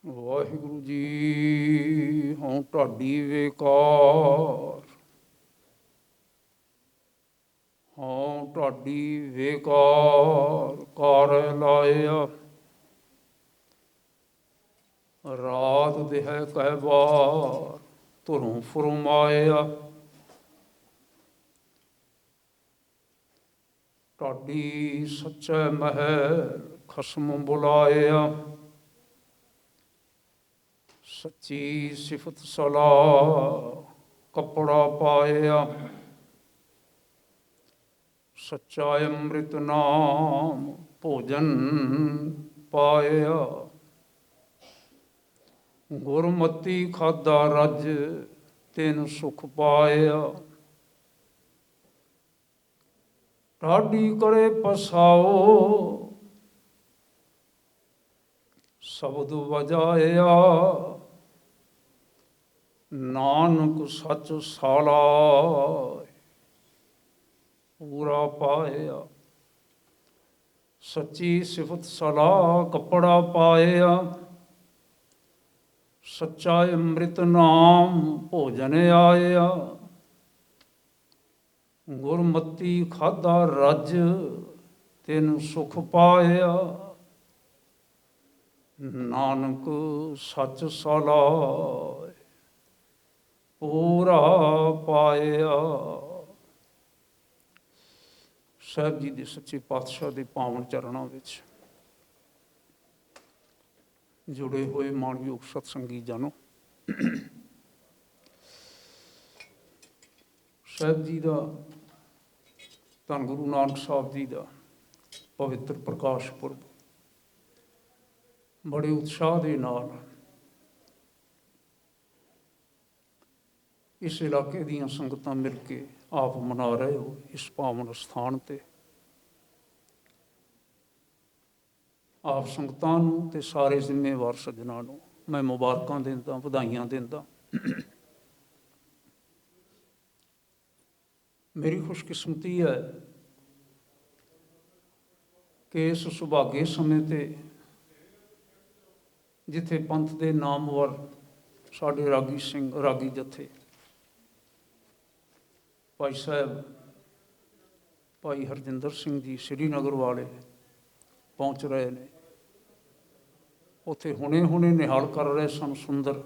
ਵਾਹਿਗੁਰੂ ਜੀ ਹਉ ਢਾਡੀ ਵੇਕਾਰ, ਹਉ ਢਾਡੀ ਵੇਕਾਰ ਕਰ ਲਾਇਆ। ਰਾਤ ਦਿਹੈ ਕਹਿ ਬਾਰ ਧੁਰੋਂ ਫੁਰਮਾਇਆ। ਢਾਡੀ ਸੱਚੇ ਮਹਿਲ ਖਸਮ ਬੁਲਾਇਆ। ਸੱਚੀ ਸਿਫਤ ਸਲਾਹ ਕੱਪੜਾ ਪਾਇਆ। ਸੱਚਾ ਅੰਮ੍ਰਿਤ ਨਾਮ ਭੋਜਨ ਪਾਇਆ। ਗੁਰਮਤੀ ਖਾਧਾ ਰੱਜ ਤਿਨ ਸੁਖ ਪਾਇਆ। ਢਾਡੀ ਕਰੇ ਪਸਾਓ ਸ਼ਬਦ ਵਜਾਇਆ। ਨਾਨਕ ਸੱਚ ਸਾਲਾ ਪੂਰਾ ਪਾਇਆ। ਸੱਚੀ ਸਿਫਤ ਸਲਾਹ ਕੱਪੜਾ ਪਾਇਆ। ਸੱਚਾ ਅੰਮ੍ਰਿਤ ਨਾਮ ਭੋਜਨ ਆਇਆ। ਗੁਰਮਤੀ ਖਾਧਾ ਰੱਜ ਤਿਨ ਸੁਖ ਪਾਇਆ। ਨਾਨਕ ਸੱਚ ਸਲਾਹ ਪੂਰਾ ਪਾਇਆ। ਸਾਹਿਬ ਜੀ ਦੇ ਸੱਚੇ ਪਾਤਸ਼ਾਹ ਦੇ ਪਾਵਨ ਚਰਨਾਂ ਵਿੱਚ ਜੁੜੇ ਹੋਏ ਮਾਣਯੋਗ ਸਤਸੰਗੀ ਜਨੋ, ਸਾਹਿਬ ਜੀ ਦਾ ਧੰਨ ਗੁਰੂ ਨਾਨਕ ਸਾਹਿਬ ਜੀ ਦਾ ਪਵਿੱਤਰ ਪ੍ਰਕਾਸ਼ ਪੁਰਬ ਬੜੇ ਉਤਸ਼ਾਹ ਦੇ ਨਾਲ ਇਸ ਇਲਾਕੇ ਦੀਆਂ ਸੰਗਤਾਂ ਮਿਲ ਕੇ ਆਪ ਮਨਾ ਰਹੇ ਹੋ। ਇਸ ਪਾਵਨ ਸਥਾਨ ਤੇ ਆਪ ਸੰਗਤਾਂ ਨੂੰ ਤੇ ਸਾਰੇ ਜ਼ਿੰਮੇਵਾਰ ਸੱਜਣਾਂ ਨੂੰ ਮੈਂ ਮੁਬਾਰਕਾਂ ਦਿੰਦਾ, ਵਧਾਈਆਂ ਦਿੰਦਾ। ਮੇਰੀ ਖੁਸ਼ਕਿਸਮਤੀ ਹੈ ਕਿ ਇਸ ਸੁਭਾਗੇ ਸਮੇਂ ਤੇ ਜਿੱਥੇ ਪੰਥ ਦੇ ਨਾਮਵਰ ਸਾਡੇ ਰਾਗੀ ਸਿੰਘ, ਰਾਗੀ ਜਥੇ ਭਾਈ ਸਾਹਿਬ ਭਾਈ ਹਰਜਿੰਦਰ ਸਿੰਘ ਜੀ ਸ਼੍ਰੀਨਗਰ ਵਾਲੇ ਪਹੁੰਚ ਰਹੇ ਨੇ। ਉੱਥੇ ਹੁਣੇ ਨਿਹਾਲ ਕਰ ਰਹੇ ਸਨ ਸੁੰਦਰ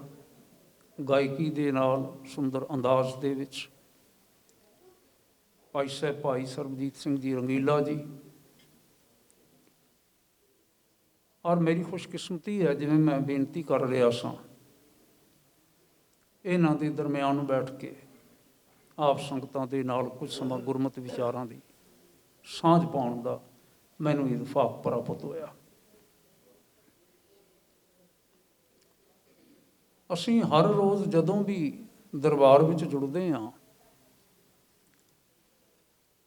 ਗਾਇਕੀ ਦੇ ਨਾਲ, ਸੁੰਦਰ ਅੰਦਾਜ਼ ਦੇ ਵਿੱਚ ਭਾਈ ਸਾਹਿਬ ਭਾਈ ਸਰਬਜੀਤ ਸਿੰਘ ਜੀ ਰੰਗੀਲਾ ਜੀ। ਔਰ ਮੇਰੀ ਖੁਸ਼ਕਿਸਮਤੀ ਹੈ, ਜਿਵੇਂ ਮੈਂ ਬੇਨਤੀ ਕਰ ਰਿਹਾ ਸਾਂ, ਇਹਨਾਂ ਦੇ ਦਰਮਿਆਨ ਬੈਠ ਕੇ ਆਪ ਸੰਗਤਾਂ ਦੇ ਨਾਲ ਕੁਝ ਸਮਾਂ ਗੁਰਮਤਿ ਵਿਚਾਰਾਂ ਦੀ ਸਾਂਝ ਪਾਉਣ ਦਾ ਮੈਨੂੰ ਇਤਫਾਕ ਪ੍ਰਾਪਤ ਹੋਇਆ। ਅਸੀਂ ਹਰ ਰੋਜ਼ ਜਦੋਂ ਵੀ ਦਰਬਾਰ ਵਿੱਚ ਜੁੜਦੇ ਹਾਂ,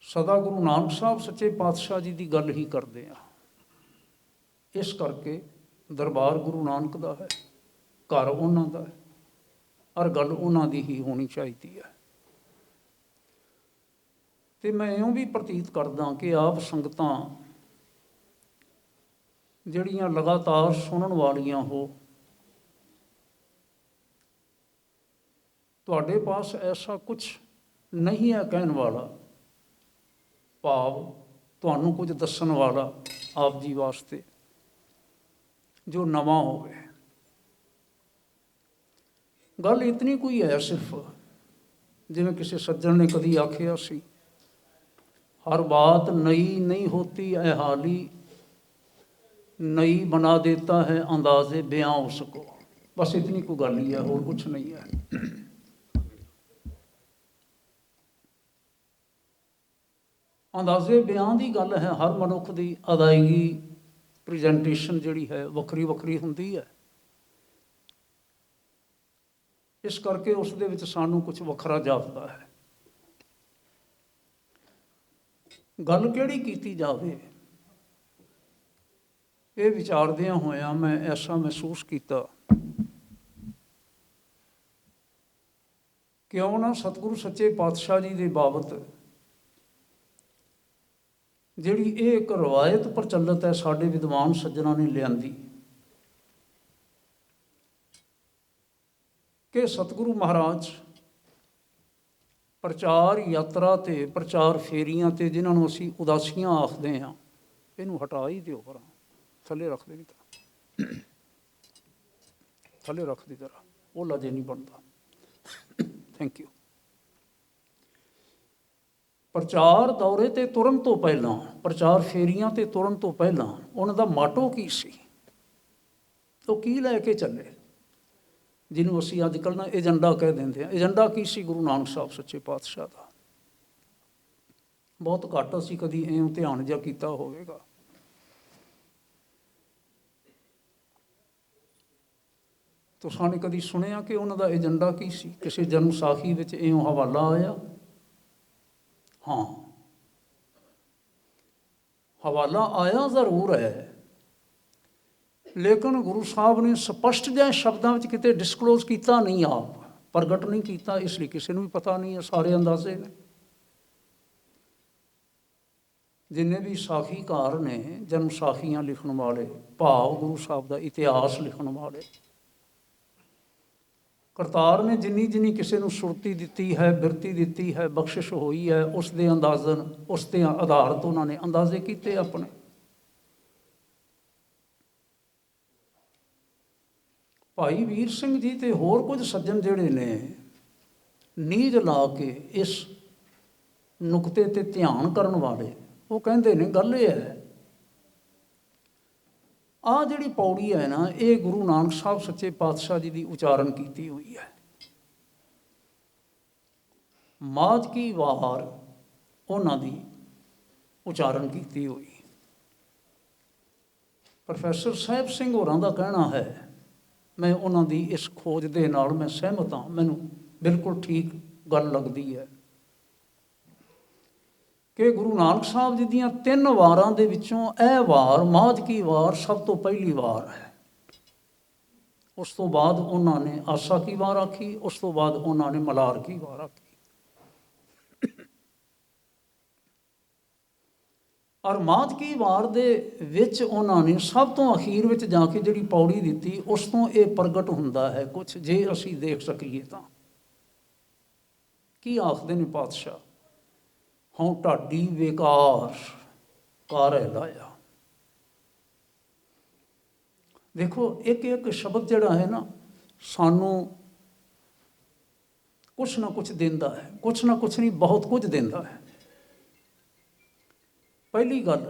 ਸਦਾ ਗੁਰੂ ਨਾਨਕ ਸਾਹਿਬ ਸੱਚੇ ਪਾਤਸ਼ਾਹ ਜੀ ਦੀ ਗੱਲ ਹੀ ਕਰਦੇ ਹਾਂ। ਇਸ ਕਰਕੇ ਦਰਬਾਰ ਗੁਰੂ ਨਾਨਕ ਦਾ ਹੈ, ਘਰ ਉਹਨਾਂ ਦਾ ਹੈ, ਹਰ ਗੱਲ ਉਹਨਾਂ ਦੀ ਹੀ ਹੋਣੀ ਚਾਹੀਦੀ ਹੈ। ਤੇ ਮੈਂ ਇਉਂ ਵੀ ਪ੍ਰਤੀਤ ਕਰਦਾ ਕਿ ਆਪ ਸੰਗਤਾਂ ਜਿਹੜੀਆਂ ਲਗਾਤਾਰ ਸੁਣਨ ਵਾਲੀਆਂ ਹੋ, ਤੁਹਾਡੇ ਪਾਸ ਐਸਾ ਕੁਛ ਨਹੀਂ ਹੈ ਕਹਿਣ ਵਾਲਾ, ਭਾਵ ਤੁਹਾਨੂੰ ਕੁਝ ਦੱਸਣ ਵਾਲਾ ਆਪ ਜੀ ਵਾਸਤੇ ਜੋ ਨਵਾਂ ਹੋਵੇ। ਗੱਲ ਇਤਨੀ ਕੋਈ ਹੈ ਸਿਰਫ, ਜਿਵੇਂ ਕਿਸੇ ਸੱਜਣ ਨੇ ਕਦੀ ਆਖਿਆ ਸੀ, ਹਰ ਬਾਤ ਨਈ ਨਹੀਂ ਹੋਤੀ ਹੈ ਹਾਲੀ, ਨਈ ਬਣਾ ਦੇਤਾ ਹੈ ਅੰਦਾਜ਼ੇ ਬਿਆਂ ਉਸਕੋ। ਬਸ ਇਤਨੀ ਕੋਈ ਗੱਲ ਹੀ ਹੈ, ਹੋਰ ਕੁਛ ਨਹੀਂ ਹੈ। ਅੰਦਾਜ਼ੇ ਬਿਆਨ ਦੀ ਗੱਲ ਹੈ। ਹਰ ਮਨੁੱਖ ਦੀ ਅਦਾਇਗੀ, ਪ੍ਰੈਜੈਂਟੇਸ਼ਨ ਜਿਹੜੀ ਹੈ ਵੱਖਰੀ ਵੱਖਰੀ ਹੁੰਦੀ ਹੈ। ਇਸ ਕਰਕੇ ਉਸ ਦੇ ਵਿੱਚ ਸਾਨੂੰ ਕੁਝ ਵੱਖਰਾ ਜਾਪਦਾ ਹੈ। ਗੱਲ ਕਿਹੜੀ ਕੀਤੀ ਜਾਵੇ, ਇਹ ਵਿਚਾਰਦਿਆਂ ਹੋਇਆਂ ਮੈਂ ਐਸਾ ਮਹਿਸੂਸ ਕੀਤਾ, ਕਿਉਂ ਨਾ ਸਤਿਗੁਰੂ ਸੱਚੇ ਪਾਤਸ਼ਾਹ ਜੀ ਦੇ ਬਾਬਤ ਜਿਹੜੀ ਇਹ ਇੱਕ ਰਵਾਇਤ ਪ੍ਰਚਲਿਤ ਹੈ ਸਾਡੇ ਵਿਦਵਾਨ ਸੱਜਣਾਂ ਨੇ ਲਿਆਂਦੀ, ਕਿ ਸਤਿਗੁਰੂ ਮਹਾਰਾਜ ਪ੍ਰਚਾਰ ਯਾਤਰਾ ਤੇ ਪ੍ਰਚਾਰ ਫੇਰੀਆਂ ਤੇ ਜਿਨ੍ਹਾਂ ਨੂੰ ਅਸੀਂ ਉਦਾਸੀਆਂ ਆਖਦੇ ਹਾਂ, ਇਹਨੂੰ ਹਟਾ ਹੀ ਦਿਓ ਪਰਾਂ, ਥੱਲੇ ਰੱਖ ਦੇ, ਥੱਲੇ ਰੱਖ ਦੀ ਤਰ੍ਹਾਂ, ਉਹ ਲਜੇ ਨਹੀਂ ਬਣਦਾ। Thank you. ਪ੍ਰਚਾਰ ਦੌਰੇ ਤੇ ਤੁਰਨ ਤੋਂ ਪਹਿਲਾਂ, ਪ੍ਰਚਾਰ ਫੇਰੀਆਂ ਤੇ ਤੁਰਨ ਤੋਂ ਪਹਿਲਾਂ ਉਹਨਾਂ ਦਾ ਮਾਟੋ ਕੀ ਸੀ, ਉਹ ਕੀ ਲੈ ਕੇ ਚੱਲੇ, ਜਿਹਨੂੰ ਅਸੀਂ ਅੱਜ ਕੱਲ੍ਹ ਨਾ ਏਜੰਡਾ ਕਹਿ ਦਿੰਦੇ ਹਾਂ। ਏਜੰਡਾ ਕੀ ਸੀ ਗੁਰੂ ਨਾਨਕ ਸਾਹਿਬ ਸੱਚੇ ਪਾਤਸ਼ਾਹ ਦਾ? ਬਹੁਤ ਘੱਟ ਅਸੀਂ ਕਦੀ ਇਉਂ ਧਿਆਨ ਜਿਹਾ ਕੀਤਾ ਹੋਵੇਗਾ। ਤੁਸਾਂ ਨੇ ਕਦੀ ਸੁਣਿਆ ਕਿ ਉਹਨਾਂ ਦਾ ਏਜੰਡਾ ਕੀ ਸੀ? ਕਿਸੇ ਜਨਮ ਸਾਖੀ ਵਿੱਚ ਇਉਂ ਹਵਾਲਾ ਆਇਆ? ਹਾਂ, ਹਵਾਲਾ ਆਇਆ ਜ਼ਰੂਰ ਹੈ, ਲੇਕਿਨ ਗੁਰੂ ਸਾਹਿਬ ਨੇ ਸਪਸ਼ਟ ਜਿਹੇ ਸ਼ਬਦਾਂ ਵਿੱਚ ਕਿਤੇ ਡਿਸਕਲੋਜ਼ ਕੀਤਾ ਨਹੀਂ, ਆਪ ਪ੍ਰਗਟ ਨਹੀਂ ਕੀਤਾ, ਇਸ ਲਈ ਕਿਸੇ ਨੂੰ ਵੀ ਪਤਾ ਨਹੀਂ ਹੈ। ਸਾਰੇ ਅੰਦਾਜ਼ੇ ਨੇ। ਜਿੰਨੇ ਵੀ ਸਾਖੀਕਾਰ ਨੇ, ਜਨਮ ਸਾਖੀਆਂ ਲਿਖਣ ਵਾਲੇ, ਭਾਵ ਗੁਰੂ ਸਾਹਿਬ ਦਾ ਇਤਿਹਾਸ ਲਿਖਣ ਵਾਲੇ, ਕਰਤਾਰ ਨੇ ਜਿੰਨੀ ਜਿੰਨੀ ਕਿਸੇ ਨੂੰ ਸੁਰਤੀ ਦਿੱਤੀ ਹੈ, ਬਿਰਤੀ ਦਿੱਤੀ ਹੈ, ਬਖਸ਼ਿਸ਼ ਹੋਈ ਹੈ, ਉਸ ਦੇ ਅੰਦਾਜ਼ਨ, ਉਸ ਦੇ ਆਧਾਰਿਤ ਉਹਨਾਂ ਨੇ ਅੰਦਾਜ਼ੇ ਕੀਤੇ ਆਪਣੇ। ਭਾਈ ਵੀਰ ਸਿੰਘ ਜੀ ਤੇ ਹੋਰ ਕੁਝ ਸੱਜਣ ਜਿਹੜੇ ਨੇ ਨੀਝ ਲਾ ਕੇ ਇਸ ਨੁਕਤੇ ਤੇ ਧਿਆਨ ਕਰਨ ਵਾਲੇ, ਉਹ ਕਹਿੰਦੇ ਨੇ ਗੱਲ ਇਹ ਹੈ, ਆਹ ਜਿਹੜੀ ਪੌੜੀ ਹੈ ਨਾ, ਇਹ ਗੁਰੂ ਨਾਨਕ ਸਾਹਿਬ ਸੱਚੇ ਪਾਤਸ਼ਾਹ ਜੀ ਦੀ ਉਚਾਰਨ ਕੀਤੀ ਹੋਈ ਹੈ। ਮਾਝ ਕੀ ਵਾਰ ਉਹਨਾਂ ਦੀ ਉਚਾਰਨ ਕੀਤੀ ਹੋਈ। ਪ੍ਰੋਫੈਸਰ ਸਾਹਿਬ ਸਿੰਘ ਹੋਰਾਂ ਦਾ ਕਹਿਣਾ ਹੈ, ਮੈਂ ਉਹਨਾਂ ਦੀ ਇਸ ਖੋਜ ਦੇ ਨਾਲ ਮੈਂ ਸਹਿਮਤ ਹਾਂ, ਮੈਨੂੰ ਬਿਲਕੁਲ ਠੀਕ ਗੱਲ ਲੱਗਦੀ ਹੈ, ਕਿ ਗੁਰੂ ਨਾਨਕ ਸਾਹਿਬ ਜੀ ਦੀਆਂ 3 ਵਾਰਾਂ ਦੇ ਵਿੱਚੋਂ ਇਹ ਵਾਰ, ਮਾਝ ਕੀ ਵਾਰ, ਸਭ ਤੋਂ ਪਹਿਲੀ ਵਾਰ ਹੈ। ਉਸ ਤੋਂ ਬਾਅਦ ਉਹਨਾਂ ਨੇ ਆਸਾ ਕੀ ਵਾਰ ਆਖੀ, ਉਸ ਤੋਂ ਬਾਅਦ ਉਹਨਾਂ ਨੇ ਮਲਾਰ ਕੀ ਵਾਰ ਆਖੀ। ਔਰ ਮਾਝ ਕੀ ਵਾਰ ਦੇ ਵਿੱਚ ਉਹਨਾਂ ਨੇ ਸਭ ਤੋਂ ਅਖੀਰ ਵਿੱਚ ਜਾ ਕੇ ਜਿਹੜੀ ਪੌੜੀ ਦਿੱਤੀ, ਉਸ ਤੋਂ ਇਹ ਪ੍ਰਗਟ ਹੁੰਦਾ ਹੈ ਕੁਛ, ਜੇ ਅਸੀਂ ਦੇਖ ਸਕੀਏ ਤਾਂ। ਕੀ ਆਖਦੇ ਨੇ ਪਾਤਸ਼ਾਹ? ਹਉ ਢਾਡੀ ਵੇਕਾਰ ਕਾਰੈ ਲਾਇਆ। ਦੇਖੋ, ਇੱਕ ਇੱਕ ਸ਼ਬਦ ਜਿਹੜਾ ਹੈ ਨਾ, ਸਾਨੂੰ ਕੁਛ ਨਾ ਕੁਛ ਦਿੰਦਾ ਹੈ, ਕੁਛ ਨਾ ਕੁਛ ਨਹੀਂ, ਬਹੁਤ ਕੁਝ ਦਿੰਦਾ ਹੈ। ਪਹਿਲੀ ਗੱਲ,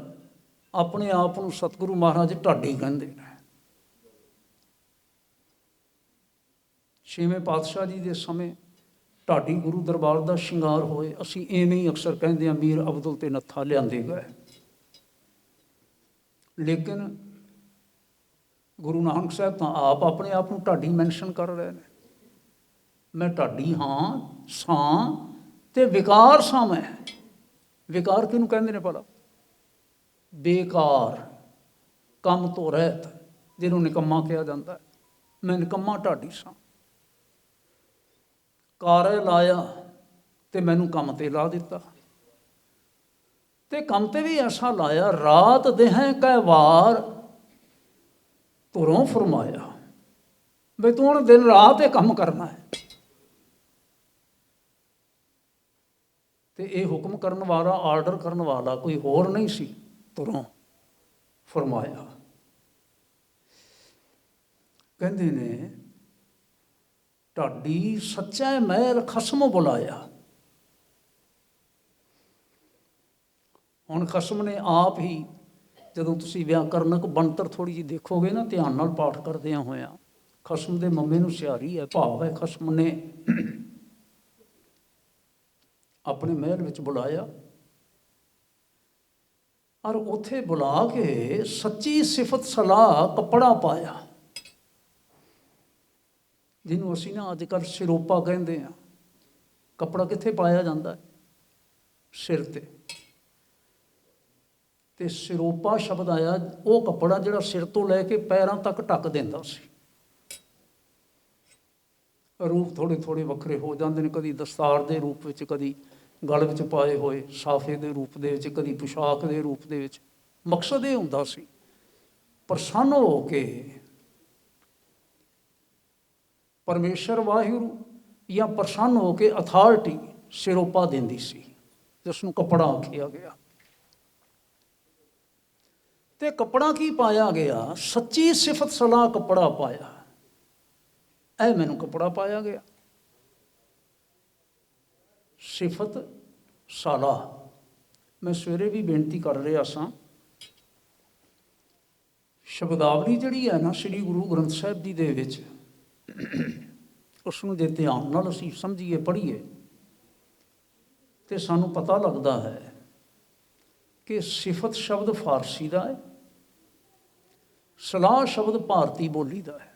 ਆਪਣੇ ਆਪ ਨੂੰ ਸਤਿਗੁਰੂ ਮਹਾਰਾਜ ਢਾਡੀ ਕਹਿੰਦੇ ਨੇ। 6ਵੇਂ ਪਾਤਸ਼ਾਹ ਜੀ ਦੇ ਸਮੇਂ ਢਾਡੀ ਗੁਰੂ ਦਰਬਾਰ ਦਾ ਸ਼ਿੰਗਾਰ ਹੋਏ। ਅਸੀਂ ਐਵੇਂ ਹੀ ਅਕਸਰ ਕਹਿੰਦੇ ਹਾਂ ਮੀਰ ਅਬਦੁਲ ਤੇ ਨੱਥਾ ਲਿਆਂਦੇ ਗਏ, ਲੇਕਿਨ ਗੁਰੂ ਨਾਨਕ ਸਾਹਿਬ ਤਾਂ ਆਪ ਆਪਣੇ ਆਪ ਨੂੰ ਢਾਡੀ ਮੈਂਸ਼ਨ ਕਰ ਰਹੇ ਨੇ। ਮੈਂ ਢਾਡੀ ਹਾਂ, ਸਾਂ ਤੇ ਵਿਕਾਰ ਸਾਂ ਮੈਂ। ਵਿਕਾਰ ਕਿਹਨੂੰ ਕਹਿੰਦੇ ਨੇ ਭਲਾ? ਬੇਕਾਰ, ਕੰਮ ਤੋਂ ਰਹਿਤ, ਜਿਹਨੂੰ ਨਿਕੰਮਾ ਕਿਹਾ ਜਾਂਦਾ ਹੈ। ਮੈਂ ਨਿਕੰਮਾ ਢਾਡੀ ਸਾਂ। ਕਾਰੈ ਲਾਇਆ, ਤੇ ਮੈਨੂੰ ਕੰਮ ਤੇ ਲਾ ਦਿੱਤਾ, ਤੇ ਕੰਮ ਤੇ ਵੀ ਐਸਾ ਲਾਇਆ, ਰਾਤ ਦੇਹੈ ਕੈ ਵਾਰ ਧੁਰੋਂ ਫਰਮਾਇਆ, ਬਈ ਤੂੰ ਹੁਣ ਦਿਨ ਰਾਤ ਇਹ ਕੰਮ ਕਰਨਾ ਹੈ। ਤੇ ਇਹ ਹੁਕਮ ਕਰਨ ਵਾਲਾ, ਆਰਡਰ ਕਰਨ ਵਾਲਾ ਕੋਈ ਹੋਰ ਨਹੀਂ ਸੀ, ਧੁਰੋਂ ਫਰਮਾਇਆ। ਕਹਿੰਦੇ ਨੇ ਢਾਡੀ ਸੱਚਾ ਮਹਿਲ ਖਸਮ ਬੁਲਾਇਆ। ਹੁਣ ਖਸਮ ਨੇ ਆਪ ਹੀ, ਜਦੋਂ ਤੁਸੀਂ ਵਿਆਕਰਨਕ ਬਣਤਰ ਥੋੜ੍ਹੀ ਜਿਹੀ ਦੇਖੋਗੇ ਨਾ ਧਿਆਨ ਨਾਲ ਪਾਠ ਕਰਦਿਆਂ ਹੋਇਆਂ, ਖਸਮ ਦੇ ਮੰਮੇ ਨੂੰ ਸਿਆਰੀ ਹੈ, ਭਾਵ ਹੈ ਖਸਮ ਨੇ ਆਪਣੇ ਮਹਿਲ ਵਿੱਚ ਬੁਲਾਇਆ, ਔਰ ਉੱਥੇ ਬੁਲਾ ਕੇ ਸੱਚੀ ਸਿਫਤ ਸਲਾਹ ਕੱਪੜਾ ਪਾਇਆ, ਜਿਹਨੂੰ ਅਸੀਂ ਨਾ ਅੱਜ ਕੱਲ੍ਹ ਸਿਰੋਪਾ ਕਹਿੰਦੇ ਹਾਂ। ਕੱਪੜਾ ਕਿੱਥੇ ਪਾਇਆ ਜਾਂਦਾ? ਸਿਰ ਤੇ। ਤੇ ਸਿਰੋਪਾ ਸ਼ਬਦ ਆਇਆ, ਉਹ ਕੱਪੜਾ ਜਿਹੜਾ ਸਿਰ ਤੋਂ ਲੈ ਕੇ ਪੈਰਾਂ ਤੱਕ ਢੱਕ ਦਿੰਦਾ ਸੀ। ਰੂਪ ਥੋੜ੍ਹੇ ਥੋੜ੍ਹੇ ਵੱਖਰੇ ਹੋ ਜਾਂਦੇ ਨੇ, ਕਦੀ ਦਸਤਾਰ ਦੇ ਰੂਪ ਵਿੱਚ, ਕਦੀ ਗਲ ਵਿੱਚ ਪਾਏ ਹੋਏ ਸਾਫੇ ਦੇ ਰੂਪ ਦੇ ਵਿੱਚ, ਕਦੀ ਪੁਸ਼ਾਕ ਦੇ ਰੂਪ ਦੇ ਵਿੱਚ। ਮਕਸਦ ਇਹ ਹੁੰਦਾ ਸੀ, ਪ੍ਰਸੰਨ ਹੋ ਕੇ ਪਰਮੇਸ਼ਰ ਵਾਹਿਗੁਰੂ ਜਾਂ ਪ੍ਰਸੰਨ ਹੋ ਕੇ ਅਥਾਰਟੀ ਸਿਰੋਪਾ ਦਿੰਦੀ ਸੀ, ਜਿਸ ਨੂੰ ਕੱਪੜਾ ਆਖਿਆ ਗਿਆ। ਤੇ ਕੱਪੜਾ ਕੀ ਪਾਇਆ ਗਿਆ? ਸੱਚੀ ਸਿਫਤ ਸਲਾਹ ਕੱਪੜਾ ਪਾਇਆ। ਇਹ ਮੈਨੂੰ ਕੱਪੜਾ ਪਾਇਆ ਗਿਆ, ਸਿਫਤ ਸਲਾਹ। ਮੈਂ ਸਵੇਰੇ ਵੀ ਬੇਨਤੀ ਕਰ ਰਿਹਾ ਸਾਂ, ਸ਼ਬਦਾਵਲੀ ਜਿਹੜੀ ਹੈ ਨਾ ਸ੍ਰੀ ਗੁਰੂ ਗ੍ਰੰਥ ਸਾਹਿਬ ਜੀ ਦੇ ਵਿੱਚ, ਉਸ ਨੂੰ ਜੇ ਧਿਆਨ ਨਾਲ ਅਸੀਂ ਸਮਝੀਏ, ਪੜ੍ਹੀਏ, ਤੇ ਸਾਨੂੰ ਪਤਾ ਲੱਗਦਾ ਹੈ ਕਿ ਸਿਫਤ ਸ਼ਬਦ ਫਾਰਸੀ ਦਾ ਹੈ, ਸਲਾਹ ਸ਼ਬਦ ਭਾਰਤੀ ਬੋਲੀ ਦਾ ਹੈ।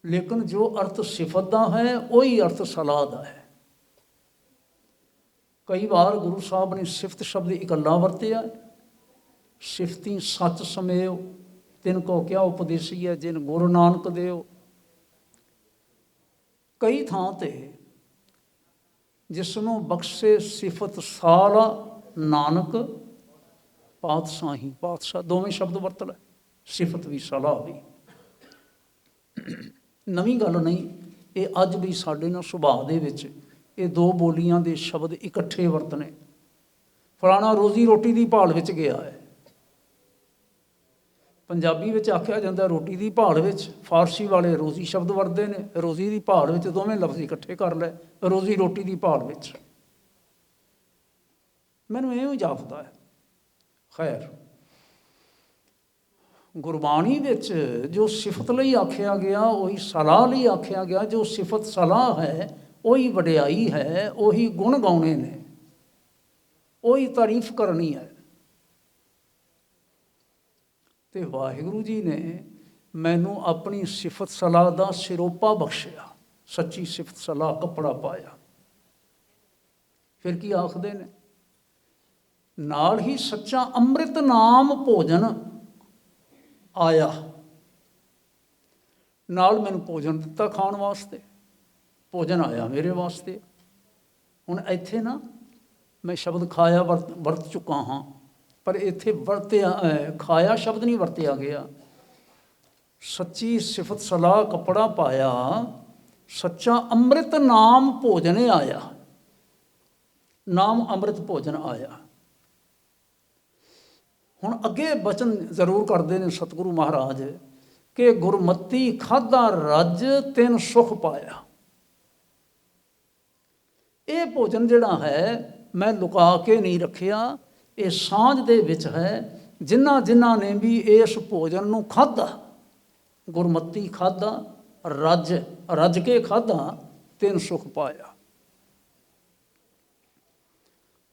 ਲੇਕਿਨ ਜੋ ਅਰਥ ਸਿਫਤ ਦਾ ਹੈ ਉਹੀ ਅਰਥ ਸਲਾਹ ਦਾ ਹੈ। ਕਈ ਵਾਰ ਗੁਰੂ ਸਾਹਿਬ ਨੇ ਸਿਫਤ ਸ਼ਬਦ ਇਕੱਲਾ ਵਰਤਿਆ, ਸਿਫਤੀ ਸੱਚ ਸਮੇਓ ਤਿਨ ਕੋ ਕਿਆ ਉਪਦੇਸੀ ਹੈ ਜਿਨ ਗੁਰੂ ਨਾਨਕ ਦੇਓ। ਕਈ ਥਾਂ ਤੇ ਜਿਸ ਨੂੰ ਬਖਸ਼ੇ ਸਿਫਤ ਸਾਲਾ ਨਾਨਕ ਪਾਤਸ਼ਾਹੀ, ਪਾਤਸ਼ਾਹ ਦੋਵੇਂ ਸ਼ਬਦ ਵਰਤ ਲੈ, ਸਿਫਤ ਵੀ ਸਲਾਹ ਵੀ। ਨਵੀਂ ਗੱਲ ਨਹੀਂ, ਇਹ ਅੱਜ ਵੀ ਸਾਡੇ ਨਾਲ ਸੁਭਾਅ ਦੇ ਵਿੱਚ ਇਹ ਦੋ ਬੋਲੀਆਂ ਦੇ ਸ਼ਬਦ ਇਕੱਠੇ ਵਰਤਣੇ। ਫਲਾਣਾ ਰੋਜ਼ੀ ਰੋਟੀ ਦੀ ਭਾਲ ਵਿੱਚ ਗਿਆ ਹੈ, ਪੰਜਾਬੀ ਵਿੱਚ ਆਖਿਆ ਜਾਂਦਾ ਰੋਟੀ ਦੀ ਭਾਲ ਵਿੱਚ, ਫਾਰਸੀ ਵਾਲੇ ਰੋਜ਼ੀ ਸ਼ਬਦ ਵਰਤਦੇ ਨੇ, ਰੋਜ਼ੀ ਦੀ ਭਾਲ ਵਿੱਚ, ਦੋਵੇਂ ਲਫ਼ਜ਼ ਇਕੱਠੇ ਕਰ ਲੈ, ਰੋਜ਼ੀ ਰੋਟੀ ਦੀ ਭਾਲ ਵਿੱਚ। ਮੈਨੂੰ ਇਉਂ ਜਾਪਦਾ ਹੈ। ਖੈਰ, ਗੁਰਬਾਣੀ ਵਿੱਚ ਜੋ ਸਿਫਤ ਲਈ ਆਖਿਆ ਗਿਆ ਉਹੀ ਸਲਾਹ ਲਈ ਆਖਿਆ ਗਿਆ। ਜੋ ਸਿਫਤ ਸਲਾਹ ਹੈ ਉਹੀ ਵਡਿਆਈ ਹੈ, ਉਹੀ ਗੁਣ ਗਾਉਣੇ ਨੇ, ਉਹੀ ਤਾਰੀਫ ਕਰਨੀ ਹੈ। ਤੇ ਵਾਹਿਗੁਰੂ ਜੀ ਨੇ ਮੈਨੂੰ ਆਪਣੀ ਸਿਫਤ ਸਲਾਹ ਦਾ ਸਿਰੋਪਾ ਬਖਸ਼ਿਆ, ਸੱਚੀ ਸਿਫਤ ਸਲਾਹ ਕੱਪੜਾ ਪਾਇਆ। ਫਿਰ ਕੀ ਆਖਦੇ ਨੇ? ਨਾਲ ਹੀ ਸੱਚਾ ਅੰਮ੍ਰਿਤ ਨਾਮ ਭੋਜਨ ਆਇਆ। ਨਾਲ ਮੈਨੂੰ ਭੋਜਨ ਦਿੱਤਾ ਖਾਣ ਵਾਸਤੇ, ਭੋਜਨ ਆਇਆ ਮੇਰੇ ਵਾਸਤੇ। ਹੁਣ ਇੱਥੇ ਨਾ ਮੈਂ ਸ਼ਬਦ ਖਾਇਆ ਵਰਤ ਚੁੱਕਾ ਹਾਂ, ਪਰ ਇੱਥੇ ਵਰਤਿਆ ਖਾਇਆ ਸ਼ਬਦ ਨਹੀਂ ਵਰਤਿਆ ਗਿਆ। ਸੱਚੀ ਸਿਫਤ ਸਲਾਹ ਕੱਪੜਾ ਪਾਇਆ, ਸੱਚਾ ਅੰਮ੍ਰਿਤ ਨਾਮ ਭੋਜਨ ਆਇਆ। ਨਾਮ ਅੰਮ੍ਰਿਤ ਭੋਜਨ ਆਇਆ। ਹੁਣ ਅੱਗੇ ਬਚਨ ਜ਼ਰੂਰ ਕਰਦੇ ਨੇ ਸਤਿਗੁਰੂ ਮਹਾਰਾਜ ਕਿ ਗੁਰਮਤੀ ਖਾਧਾ ਰੱਜ ਤਿਨ ਸੁਖ ਪਾਇਆ। ਇਹ ਭੋਜਨ ਜਿਹੜਾ ਹੈ ਮੈਂ ਲੁਕਾ ਕੇ ਨਹੀਂ ਰੱਖਿਆ, ਇਹ ਸਾਂਝ ਦੇ ਵਿੱਚ ਹੈ। ਜਿਨ੍ਹਾਂ ਜਿਨ੍ਹਾਂ ਨੇ ਵੀ ਇਸ ਭੋਜਨ ਨੂੰ ਖਾਧਾ, ਗੁਰਮਤੀ ਖਾਧਾ, ਰੱਜ ਕੇ ਖਾਧਾ, ਤਿਨ ਸੁਖ ਪਾਇਆ।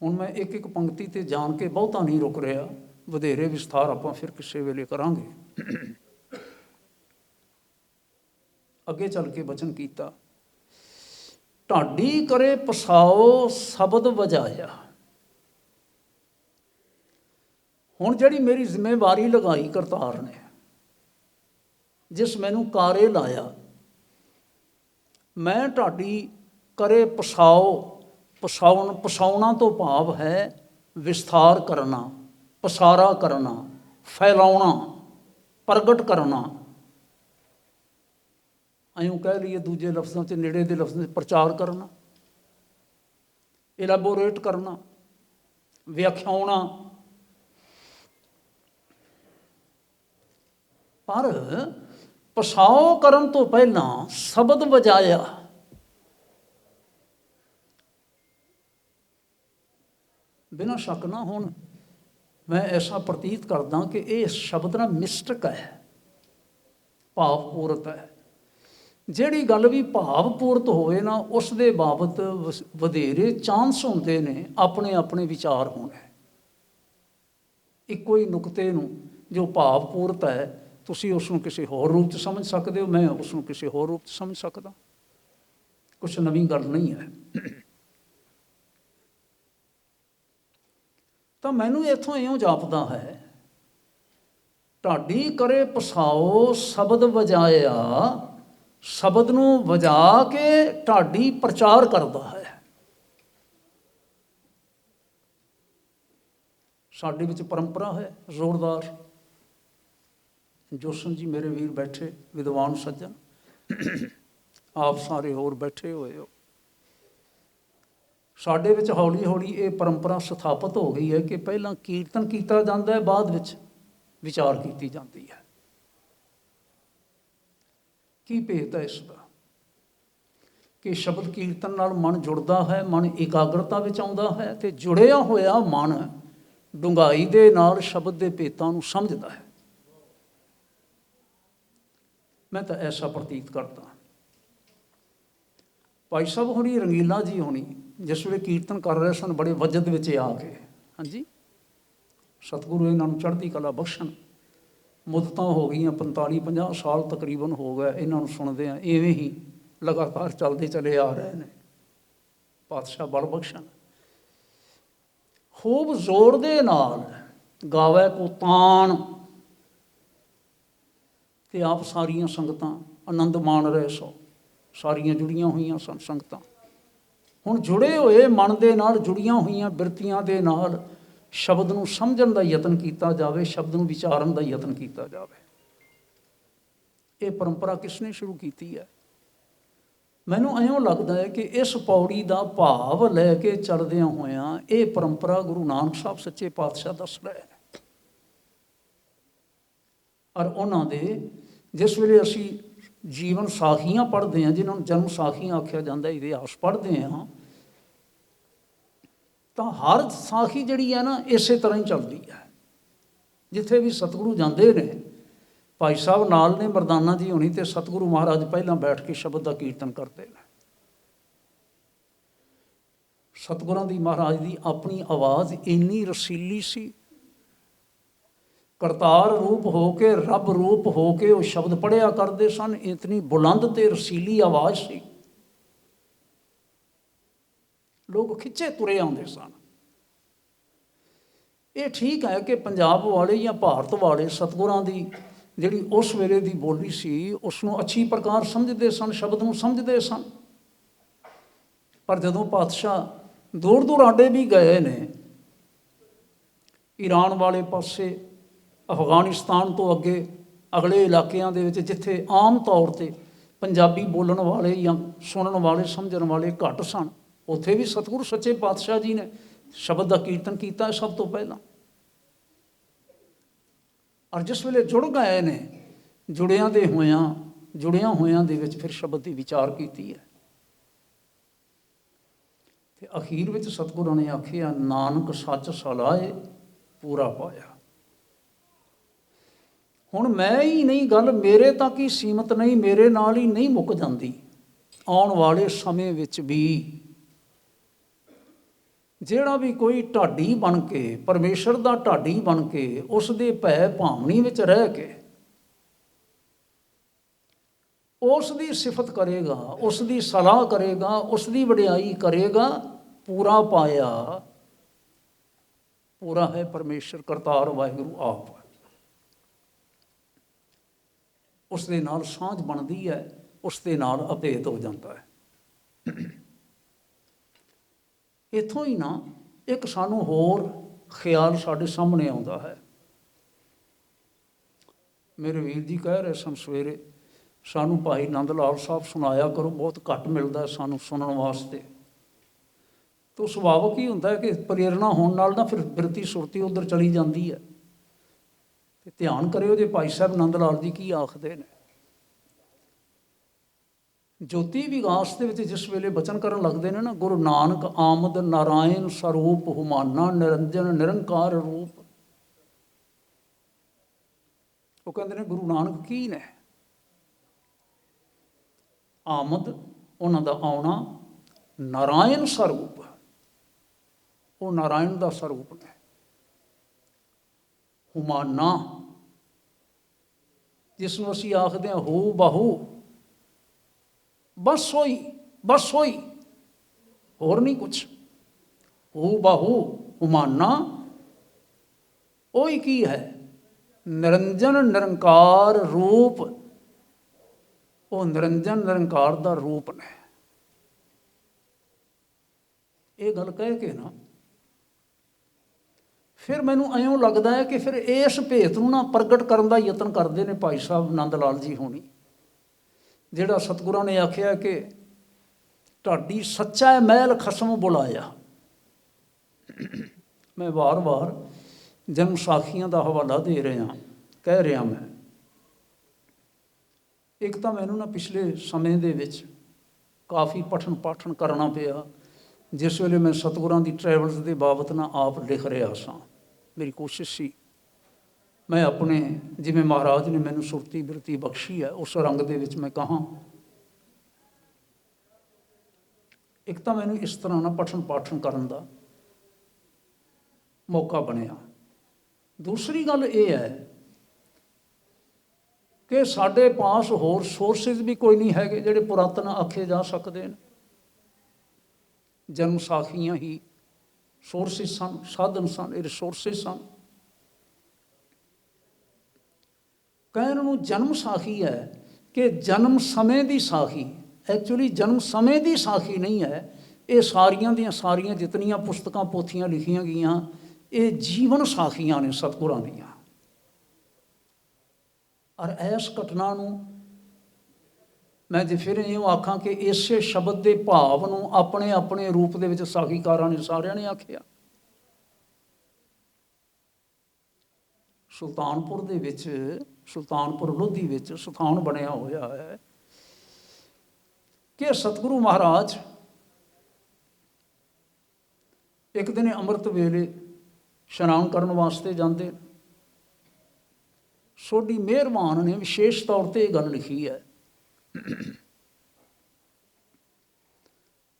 ਹੁਣ ਮੈਂ ਇੱਕ ਇੱਕ ਪੰਕਤੀ ਤੇ ਜਾਣ ਕੇ ਬਹੁਤਾ ਨਹੀਂ ਰੁਕ ਰਿਹਾ, ਵਧੇਰੇ ਵਿਸਥਾਰ ਆਪਾਂ ਫਿਰ ਕਿਸੇ ਵੇਲੇ ਕਰਾਂਗੇ। ਅੱਗੇ ਚੱਲ ਕੇ ਬਚਨ ਕੀਤਾ, ਢਾਡੀ ਕਰੇ ਪਸਾਓ ਸ਼ਬਦ ਵਜਾਇਆ। ਹੁਣ ਜਿਹੜੀ ਮੇਰੀ ਜ਼ਿੰਮੇਵਾਰੀ ਲਗਾਈ ਕਰਤਾਰ ਨੇ, ਜਿਸ ਮੈਨੂੰ ਕਾਰੇ ਲਾਇਆ, ਮੈਂ ਢਾਡੀ ਕਰੇ ਪਸਾਓ, ਪਸਾਉਣਾ ਤੋਂ ਭਾਵ ਹੈ ਵਿਸਥਾਰ ਕਰਨਾ, ਪਸਾਰਾ ਕਰਨਾ, ਫੈਲਾਉਣਾ, ਪ੍ਰਗਟ ਕਰਨਾ। ਇਉਂ ਕਹਿ ਲਈਏ ਦੂਜੇ ਲਫ਼ਜ਼ਾਂ 'ਚ, ਨੇੜੇ ਦੇ ਲਫ਼ਜ਼ਾਂ 'ਚ ਪ੍ਰਚਾਰ ਕਰਨਾ, ਇਲੈਬੋਰੇਟ ਕਰਨਾ, ਵਿਆਖਿਆਉਣਾ। ਪਰ ਪਸਾਓ ਕਰਨ ਤੋਂ ਪਹਿਲਾਂ ਸ਼ਬਦ ਵਜਾਇਆ। ਬਿਨਾਂ ਸ਼ੱਕ ਨਾ ਹੁਣ ਮੈਂ ਐਸਾ ਪ੍ਰਤੀਤ ਕਰਦਾ ਕਿ ਇਹ ਸ਼ਬਦ ਨਾ ਮਿਸਟਕ ਹੈ, ਭਾਵਪੂਰਤ ਹੈ। ਜਿਹੜੀ ਗੱਲ ਵੀ ਭਾਵਪੂਰਤ ਹੋਵੇ ਨਾ, ਉਸ ਦੇ ਬਾਬਤ ਵਧੇਰੇ ਚਾਂਸ ਹੁੰਦੇ ਨੇ ਆਪਣੇ ਆਪਣੇ ਵਿਚਾਰ ਹੋਣੇ। ਇੱਕੋ ਹੀ ਨੁਕਤੇ ਨੂੰ ਜੋ ਭਾਵਪੂਰਤ ਹੈ, ਤੁਸੀਂ ਉਸ ਨੂੰ ਕਿਸੇ ਹੋਰ ਰੂਪ 'ਚ ਸਮਝ ਸਕਦੇ ਹੋ, ਮੈਂ ਉਸ ਨੂੰ ਕਿਸੇ ਹੋਰ ਰੂਪ 'ਚ ਸਮਝ ਸਕਦਾ। ਕੁਛ ਨਵੀਂ ਗੱਲ ਨਹੀਂ ਹੈ। ਤਾਂ ਮੈਨੂੰ ਇੱਥੋਂ ਇਉਂ ਜਾਪਦਾ ਹੈ, ਢਾਡੀ ਕਰੇ ਪਸਾਓ ਸ਼ਬਦ ਵਜਾਇਆ। ਸ਼ਬਦ ਨੂੰ ਵਜਾ ਕੇ ਢਾਡੀ ਪ੍ਰਚਾਰ ਕਰਦਾ ਹੈ। ਸਾਡੇ ਵਿੱਚ ਪਰੰਪਰਾ ਹੈ ਜ਼ੋਰਦਾਰ, ਜੋਸ਼ਨ ਜੀ ਮੇਰੇ ਵੀਰ ਬੈਠੇ, ਵਿਦਵਾਨ ਸੱਜਣ, ਆਪ ਸਾਰੇ ਹੋਰ ਬੈਠੇ ਹੋਏ ਹੋ। ਸਾਡੇ ਵਿੱਚ ਹੌਲੀ ਹੌਲੀ ਇਹ ਪਰੰਪਰਾ ਸਥਾਪਿਤ ਹੋ ਗਈ ਹੈ ਕਿ ਪਹਿਲਾਂ ਕੀਰਤਨ ਕੀਤਾ ਜਾਂਦਾ ਹੈ, ਬਾਅਦ ਵਿੱਚ ਵਿਚਾਰ ਕੀਤੀ ਜਾਂਦੀ ਹੈ। ਕੀ ਭੇਤ ਹੈ ਇਸ ਦਾ ਕਿ ਸ਼ਬਦ ਕੀਰਤਨ ਨਾਲ ਮਨ ਜੁੜਦਾ ਹੈ, ਮਨ ਇਕਾਗਰਤਾ ਵਿੱਚ ਆਉਂਦਾ ਹੈ, ਅਤੇ ਜੁੜਿਆ ਹੋਇਆ ਮਨ ਡੂੰਘਾਈ ਦੇ ਨਾਲ ਸ਼ਬਦ ਦੇ ਭੇਤਾਂ ਨੂੰ ਸਮਝਦਾ ਹੈ। ਮੈਂ ਤਾਂ ਐਸਾ ਪ੍ਰਤੀਤ ਕਰਦਾ। ਭਾਈ ਸਾਹਿਬ ਹੋਣੀ, ਰੰਗੀਲਾ ਜੀ ਹੋਣੀ, ਜਿਸ ਵੇਲੇ ਕੀਰਤਨ ਕਰ ਰਹੇ ਸਨ, ਬੜੇ ਵਜਦ ਵਿੱਚ ਆ ਕੇ, ਹਾਂਜੀ, ਸਤਿਗੁਰੂ ਇਹਨਾਂ ਨੂੰ ਚੜ੍ਹਦੀ ਕਲਾ ਬਖਸ਼ਣ। ਮੁੱਦਤਾਂ ਹੋ ਗਈਆਂ 45-50 ਸਾਲ ਤਕਰੀਬਨ ਹੋ ਗਏ ਇਹਨਾਂ ਨੂੰ ਸੁਣਦੇ ਆ, ਇਵੇਂ ਹੀ ਲਗਾਤਾਰ ਚੱਲਦੇ ਚਲੇ ਆ ਰਹੇ ਨੇ। ਪਾਤਸ਼ਾਹ ਬਲ ਬਖਸ਼ਣ। ਖੂਬ ਜ਼ੋਰ ਦੇ ਨਾਲ ਗਾਵੇ ਕੋ ਤਾਣ, ਤੇ ਆਪ ਸਾਰੀਆਂ ਸੰਗਤਾਂ ਆਨੰਦ ਮਾਣ ਰਹੇ ਸੋ। ਸਾਰੀਆਂ ਜੁੜੀਆਂ ਹੋਈਆਂ ਸਨ ਸੰਗਤਾਂ। ਹੁਣ ਜੁੜੇ ਹੋਏ ਮਨ ਦੇ ਨਾਲ, ਜੁੜੀਆਂ ਹੋਈਆਂ ਬਿਰਤੀਆਂ ਦੇ ਨਾਲ ਸ਼ਬਦ ਨੂੰ ਸਮਝਣ ਦਾ ਯਤਨ ਕੀਤਾ ਜਾਵੇ, ਸ਼ਬਦ ਨੂੰ ਵਿਚਾਰਨ ਦਾ ਯਤਨ ਕੀਤਾ ਜਾਵੇ। ਇਹ ਪਰੰਪਰਾ ਕਿਸ ਨੇ ਸ਼ੁਰੂ ਕੀਤੀ ਹੈ? ਮੈਨੂੰ ਇਉਂ ਲੱਗਦਾ ਹੈ ਕਿ ਇਸ ਪੌੜੀ ਦਾ ਭਾਵ ਲੈ ਕੇ ਚੱਲਦਿਆਂ ਹੋਇਆਂ ਇਹ ਪਰੰਪਰਾ ਗੁਰੂ ਨਾਨਕ ਸਾਹਿਬ ਸੱਚੇ ਪਾਤਸ਼ਾਹ ਦੱਸ ਰਹੇ ਨੇ। ਔਰ ਉਹਨਾਂ ਦੇ ਜਿਸ ਵੇਲੇ ਅਸੀਂ ਜੀਵਨ ਸਾਖੀਆਂ ਪੜ੍ਹਦੇ ਹਾਂ, ਜਿਨ੍ਹਾਂ ਨੂੰ ਜਨਮ ਸਾਖੀਆਂ ਆਖਿਆ ਜਾਂਦਾ, ਇਤਿਹਾਸ ਪੜ੍ਹਦੇ ਹਾਂ, ਤਾਂ ਹਰ ਸਾਖੀ ਜਿਹੜੀ ਹੈ ਨਾ ਇਸੇ ਤਰ੍ਹਾਂ ਹੀ ਚੱਲਦੀ ਹੈ। ਜਿੱਥੇ ਵੀ ਸਤਿਗੁਰੂ ਜਾਂਦੇ ਨੇ, ਭਾਈ ਸਾਹਿਬ ਨਾਲ ਨੇ, ਮਰਦਾਨਾ ਜੀ ਹੋਣੀ, ਤੇ ਸਤਿਗੁਰੂ ਮਹਾਰਾਜ ਪਹਿਲਾਂ ਬੈਠ ਕੇ ਸ਼ਬਦ ਦਾ ਕੀਰਤਨ ਕਰਦੇ ਨੇ। ਸਤਿਗੁਰਾਂ ਦੀ, ਮਹਾਰਾਜ ਦੀ ਆਪਣੀ ਆਵਾਜ਼ ਇੰਨੀ ਰਸੀਲੀ ਸੀ, ਕਰਤਾਰ ਰੂਪ ਹੋ ਕੇ, ਰੱਬ ਰੂਪ ਹੋ ਕੇ ਉਹ ਸ਼ਬਦ ਪੜ੍ਹਿਆ ਕਰਦੇ ਸਨ। ਇਤਨੀ ਬੁਲੰਦ ਤੇ ਰਸੀਲੀ ਆਵਾਜ਼ ਸੀ, ਲੋਕ ਖਿੱਚੇ ਤੁਰੇ ਆਉਂਦੇ ਸਨ। ਇਹ ਠੀਕ ਹੈ ਕਿ ਪੰਜਾਬ ਵਾਲੇ ਜਾਂ ਭਾਰਤ ਵਾਲੇ ਸਤਿਗੁਰਾਂ ਦੀ ਜਿਹੜੀ ਉਸ ਵੇਲੇ ਦੀ ਬੋਲੀ ਸੀ, ਉਸ ਨੂੰ ਅੱਛੀ ਪ੍ਰਕਾਰ ਸਮਝਦੇ ਸਨ, ਸ਼ਬਦ ਨੂੰ ਸਮਝਦੇ ਸਨ। ਪਰ ਜਦੋਂ ਪਾਤਸ਼ਾਹ ਦੂਰ ਦੁਰਾਡੇ ਵੀ ਗਏ ਨੇ, ਈਰਾਨ ਵਾਲੇ ਪਾਸੇ, ਅਫਗਾਨਿਸਤਾਨ ਤੋਂ ਅੱਗੇ ਅਗਲੇ ਇਲਾਕਿਆਂ ਦੇ ਵਿੱਚ, ਜਿੱਥੇ ਆਮ ਤੌਰ 'ਤੇ ਪੰਜਾਬੀ ਬੋਲਣ ਵਾਲੇ ਜਾਂ ਸੁਣਨ ਵਾਲੇ, ਸਮਝਣ ਵਾਲੇ ਘੱਟ ਸਨ, ਉੱਥੇ ਵੀ ਸਤਿਗੁਰੂ ਸੱਚੇ ਪਾਤਸ਼ਾਹ ਜੀ ਨੇ ਸ਼ਬਦ ਦਾ ਕੀਰਤਨ ਕੀਤਾ ਸਭ ਤੋਂ ਪਹਿਲਾਂ। ਔਰ ਜਿਸ ਵੇਲੇ ਜੁੜ ਗਏ ਨੇ, ਜੁੜਿਆਂ ਹੋਇਆਂ ਦੇ ਵਿੱਚ ਫਿਰ ਸ਼ਬਦ ਦੀ ਵਿਚਾਰ ਕੀਤੀ ਹੈ। ਤੇ ਅਖੀਰ ਵਿੱਚ ਸਤਿਗੁਰਾਂ ਨੇ ਆਖਿਆ, ਨਾਨਕ ਸੱਚ ਸਲਾਹੇ ਪੂਰਾ ਪਾਇਆ। ਹੁਣ ਮੈਂ ਹੀ ਨਹੀਂ, ਗੱਲ ਮੇਰੇ ਤੱਕ ਹੀ ਸੀਮਤ ਨਹੀਂ, ਮੇਰੇ ਨਾਲ ਹੀ ਨਹੀਂ ਮੁੱਕ ਜਾਂਦੀ। ਆਉਣ ਵਾਲੇ ਸਮੇਂ ਵਿੱਚ ਵੀ ਜਿਹੜਾ ਵੀ ਕੋਈ ਢਾਡੀ ਬਣ ਕੇ, ਪਰਮੇਸ਼ਰ ਦਾ ਢਾਡੀ ਬਣ ਕੇ, ਉਸ ਦੇ ਭੈ ਭਾਵਨੀ ਵਿੱਚ ਰਹਿ ਕੇ ਉਸ ਦੀ ਸਿਫਤ ਕਰੇਗਾ, ਉਸ ਦੀ ਸਲਾਹ ਕਰੇਗਾ, ਉਸ ਦੀ ਵਡਿਆਈ ਕਰੇਗਾ, ਪੂਰਾ ਪਾਇਆ। ਪੂਰਾ ਹੈ ਪਰਮੇਸ਼ਰ ਕਰਤਾਰ ਵਾਹਿਗੁਰੂ ਆਪ। ਉਸ ਦੇ ਨਾਲ ਸਾਂਝ ਬਣਦੀ ਹੈ, ਉਸ ਦੇ ਨਾਲ ਅਭੇਦ ਹੋ ਜਾਂਦਾ ਹੈ। ਇੱਥੋਂ ਹੀ ਨਾ ਇੱਕ ਸਾਨੂੰ ਹੋਰ ਖਿਆਲ ਸਾਡੇ ਸਾਹਮਣੇ ਆਉਂਦਾ ਹੈ। ਮੇਰੇ ਵੀਰ ਜੀ ਕਹਿ ਰਹੇ ਸਨ ਸਵੇਰੇ, ਸਾਨੂੰ ਭਾਈ ਨੰਦ ਲਾਲ ਸਾਹਿਬ ਸੁਣਾਇਆ ਕਰੋ, ਬਹੁਤ ਘੱਟ ਮਿਲਦਾ ਸਾਨੂੰ ਸੁਣਨ ਵਾਸਤੇ। ਤਾਂ ਸੁਭਾਵਿਕ ਹੀ ਹੁੰਦਾ ਹੈ ਕਿ ਪ੍ਰੇਰਨਾ ਹੋਣ ਨਾਲ ਨਾ ਫਿਰ ਬਿਰਤੀ ਸੁਰਤੀ ਉੱਧਰ ਚਲੀ ਜਾਂਦੀ ਹੈ। ਅਤੇ ਧਿਆਨ ਕਰਿਓ ਜੇ ਭਾਈ ਸਾਹਿਬ ਨੰਦ ਲਾਲ ਜੀ ਕੀ ਆਖਦੇ ਨੇ। ਜੋਤੀ ਵਿਗਾਸ ਦੇ ਵਿੱਚ ਜਿਸ ਵੇਲੇ ਬਚਨ ਕਰਨ ਲੱਗਦੇ ਨੇ ਨਾ, ਗੁਰੂ ਨਾਨਕ ਆਮਦ ਨਾਰਾਇਣ ਸਰੂਪ ਹੁਮਾਨਾ ਨਿਰੰਜਨ ਨਿਰੰਕਾਰ ਰੂਪ, ਉਹ ਕਹਿੰਦੇ ਨੇ ਗੁਰੂ ਨਾਨਕ ਕੀ ਨੇ? ਆਮਦ, ਉਹਨਾਂ ਦਾ ਆਉਣਾ, ਨਾਰਾਇਣ ਸਰੂਪ, ਉਹ ਨਾਰਾਇਣ ਦਾ ਸਰੂਪ ਨੇ। ਹੁਮਾਨਾ, ਜਿਸ ਨੂੰ ਅਸੀਂ ਆਖਦੇ ਹਾਂ ਹੂ ਬਾਹੂ, ਬਸ ਹੋਈ, ਹੋਰ ਨਹੀਂ ਕੁਛ। ਹੂ ਬਾਹੂ ਹੁਮਾਨਾ, ਉਹੀ ਕੀ ਹੈ? ਨਿਰੰਜਨ ਨਿਰੰਕਾਰ ਰੂਪ, ਉਹ ਨਿਰੰਜਨ ਨਿਰੰਕਾਰ ਦਾ ਰੂਪ ਨੇ। ਇਹ ਗੱਲ ਕਹਿ ਕੇ ਨਾ ਫਿਰ ਮੈਨੂੰ ਇਉਂ ਲੱਗਦਾ ਹੈ ਕਿ ਫਿਰ ਇਸ ਭੇਤ ਨੂੰ ਨਾ ਪ੍ਰਗਟ ਕਰਨ ਦਾ ਯਤਨ ਕਰਦੇ ਨੇ ਭਾਈ ਸਾਹਿਬ ਨੰਦ ਲਾਲ ਜੀ ਹੋਣੀ, ਜਿਹੜਾ ਸਤਿਗੁਰਾਂ ਨੇ ਆਖਿਆ ਕਿ ਤੁਹਾਡੀ ਸੱਚਾ ਮਹਿਲ ਖਸਮ ਬੁਲਾਇਆ। ਮੈਂ ਵਾਰ-ਵਾਰ ਜਨਮ ਸਾਖੀਆਂ ਦਾ ਹਵਾਲਾ ਦੇ ਰਿਹਾ, ਕਹਿ ਰਿਹਾ ਮੈਂ। ਇੱਕ ਤਾਂ ਮੈਨੂੰ ਨਾ ਪਿਛਲੇ ਸਮੇਂ ਦੇ ਵਿੱਚ ਕਾਫੀ ਪਠਨ ਪਾਠਨ ਕਰਨਾ ਪਿਆ, ਜਿਸ ਵੇਲੇ ਮੈਂ ਸਤਿਗੁਰਾਂ ਦੀ ਟਰੈਵਲਸ ਦੇ ਬਾਬਤ ਨਾ ਆਪ ਲਿਖ ਰਿਹਾ ਸਾਂ। ਮੇਰੀ ਕੋਸ਼ਿਸ਼ ਸੀ ਮੈਂ ਆਪਣੇ, ਜਿਵੇਂ ਮਹਾਰਾਜ ਨੇ ਮੈਨੂੰ ਸੁਰਤੀ ਬਿਰਤੀ ਬਖਸ਼ੀ ਹੈ, ਉਸ ਰੰਗ ਦੇ ਵਿੱਚ ਮੈਂ ਕਹਾਂ। ਇੱਕ ਤਾਂ ਮੈਨੂੰ ਇਸ ਤਰ੍ਹਾਂ ਨਾ ਪਠਨ ਪਾਠਨ ਕਰਨ ਦਾ ਮੌਕਾ ਬਣਿਆ। ਦੂਸਰੀ ਗੱਲ ਇਹ ਹੈ ਕਿ ਸਾਡੇ ਪਾਸ ਹੋਰ ਸੋਰਸਿਸ ਵੀ ਕੋਈ ਨਹੀਂ ਹੈਗੇ ਜਿਹੜੇ ਪੁਰਾਤਨ ਆਖੇ ਜਾ ਸਕਦੇ ਨੇ। ਜਨਮ ਸਾਖੀਆਂ ਹੀ ਸੋਰਸਿਸ ਸਨ, ਸਾਧਨ ਸਨ, ਇਹ ਰਿਸੋਰਸਿਸ ਸਨ। ਕਹਿਣ ਨੂੰ ਜਨਮ ਸਾਖੀ ਹੈ ਕਿ ਜਨਮ ਸਮੇਂ ਦੀ ਸਾਖੀ, ਐਕਚੁਅਲੀ ਜਨਮ ਸਮੇਂ ਦੀ ਸਾਖੀ ਨਹੀਂ ਹੈ। ਇਹ ਸਾਰੀਆਂ ਦੀਆਂ ਸਾਰੀਆਂ ਜਿਤਨੀਆਂ ਪੁਸਤਕਾਂ ਪੋਥੀਆਂ ਲਿਖੀਆਂ ਗਈਆਂ, ਇਹ ਜੀਵਨ ਸਾਖੀਆਂ ਨੇ ਸਤਿਗੁਰਾਂ ਦੀਆਂ। ਔਰ ਇਸ ਘਟਨਾ ਨੂੰ ਮੈਂ ਜੇ ਫਿਰ ਇਉਂ ਆਖਾਂ ਕਿ ਇਸੇ ਸ਼ਬਦ ਦੇ ਭਾਵ ਨੂੰ ਆਪਣੇ ਆਪਣੇ ਰੂਪ ਦੇ ਵਿੱਚ ਸਾਖੀਕਾਰਾਂ ਨੇ ਸਾਰਿਆਂ ਨੇ ਆਖਿਆ। ਸੁਲਤਾਨਪੁਰ ਦੇ ਵਿੱਚ, ਸੁਲਤਾਨਪੁਰ ਲੋਧੀ ਵਿੱਚ ਸਥਾਨ ਬਣਿਆ ਹੋਇਆ ਹੈ ਕਿ ਸਤਿਗੁਰੂ ਮਹਾਰਾਜ ਇੱਕ ਦਿਨ ਅੰਮ੍ਰਿਤ ਵੇਲੇ ਇਸ਼ਨਾਨ ਕਰਨ ਵਾਸਤੇ ਜਾਂਦੇ। ਸੋਢੀ ਮਿਹਰਬਾਨ ਨੇ ਵਿਸ਼ੇਸ਼ ਤੌਰ ਤੇ ਇਹ ਗੱਲ ਲਿਖੀ ਹੈ,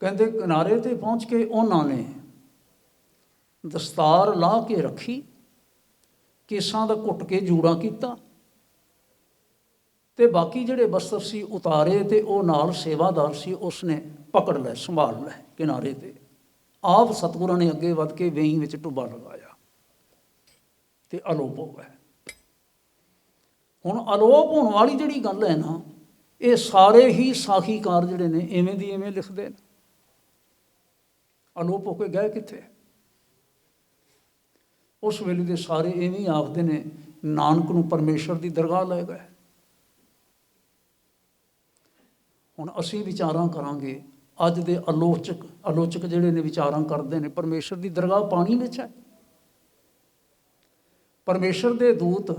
ਕਹਿੰਦੇ ਕਿਨਾਰੇ ਤੇ ਪਹੁੰਚ ਕੇ ਉਹਨਾਂ ਨੇ ਦਸਤਾਰ ਲਾ ਕੇ ਰੱਖੀ, ਕੇਸਾਂ ਦਾ ਘੁੱਟ ਕੇ ਜੂੜਾ ਕੀਤਾ ਤੇ ਬਾਕੀ ਜਿਹੜੇ ਬਸਤਰ ਸੀ ਉਤਾਰੇ, ਤੇ ਉਹ ਨਾਲ ਸੇਵਾਦਾਰ ਸੀ ਉਸਨੇ ਪਕੜ ਲਏ, ਸੰਭਾਲ ਲਏ ਕਿਨਾਰੇ ਤੇ। ਆਪ ਸਤਿਗੁਰਾਂ ਨੇ ਅੱਗੇ ਵੱਧ ਕੇ ਵੇਈ ਵਿੱਚ ਟੁੱਬਾ ਲਗਾਇਆ ਤੇ ਅਲੋਪ ਹੋ ਗਏ। ਹੁਣ ਅਲੋਪ ਹੋਣ ਵਾਲੀ ਜਿਹੜੀ ਗੱਲ ਹੈ ਨਾ, ਇਹ ਸਾਰੇ ਹੀ ਸਾਖੀਕਾਰ ਜਿਹੜੇ ਨੇ ਇਵੇਂ ਦੀ ਇਵੇਂ ਲਿਖਦੇ ਨੇ। ਅਲੋਪ ਹੋ ਕੇ ਗਏ ਕਿੱਥੇ? ਉਸ ਵੇਲੇ ਦੇ ਸਾਰੇ ਇਵੇਂ ਹੀ ਆਖਦੇ ਨੇ, ਨਾਨਕ ਨੂੰ ਪਰਮੇਸ਼ਰ ਦੀ ਦਰਗਾਹ ਲੈ ਗਏ। ਹੁਣ ਅਸੀਂ ਵਿਚਾਰਾਂ ਕਰਾਂਗੇ, ਅੱਜ ਦੇ ਆਲੋਚਕ ਜਿਹੜੇ ਨੇ ਵਿਚਾਰਾਂ ਕਰਦੇ ਨੇ, ਪਰਮੇਸ਼ਰ ਦੀ ਦਰਗਾਹ ਪਾਣੀ ਵਿੱਚ ਹੈ। ਪਰਮੇਸ਼ਰ ਦੇ ਦੂਤ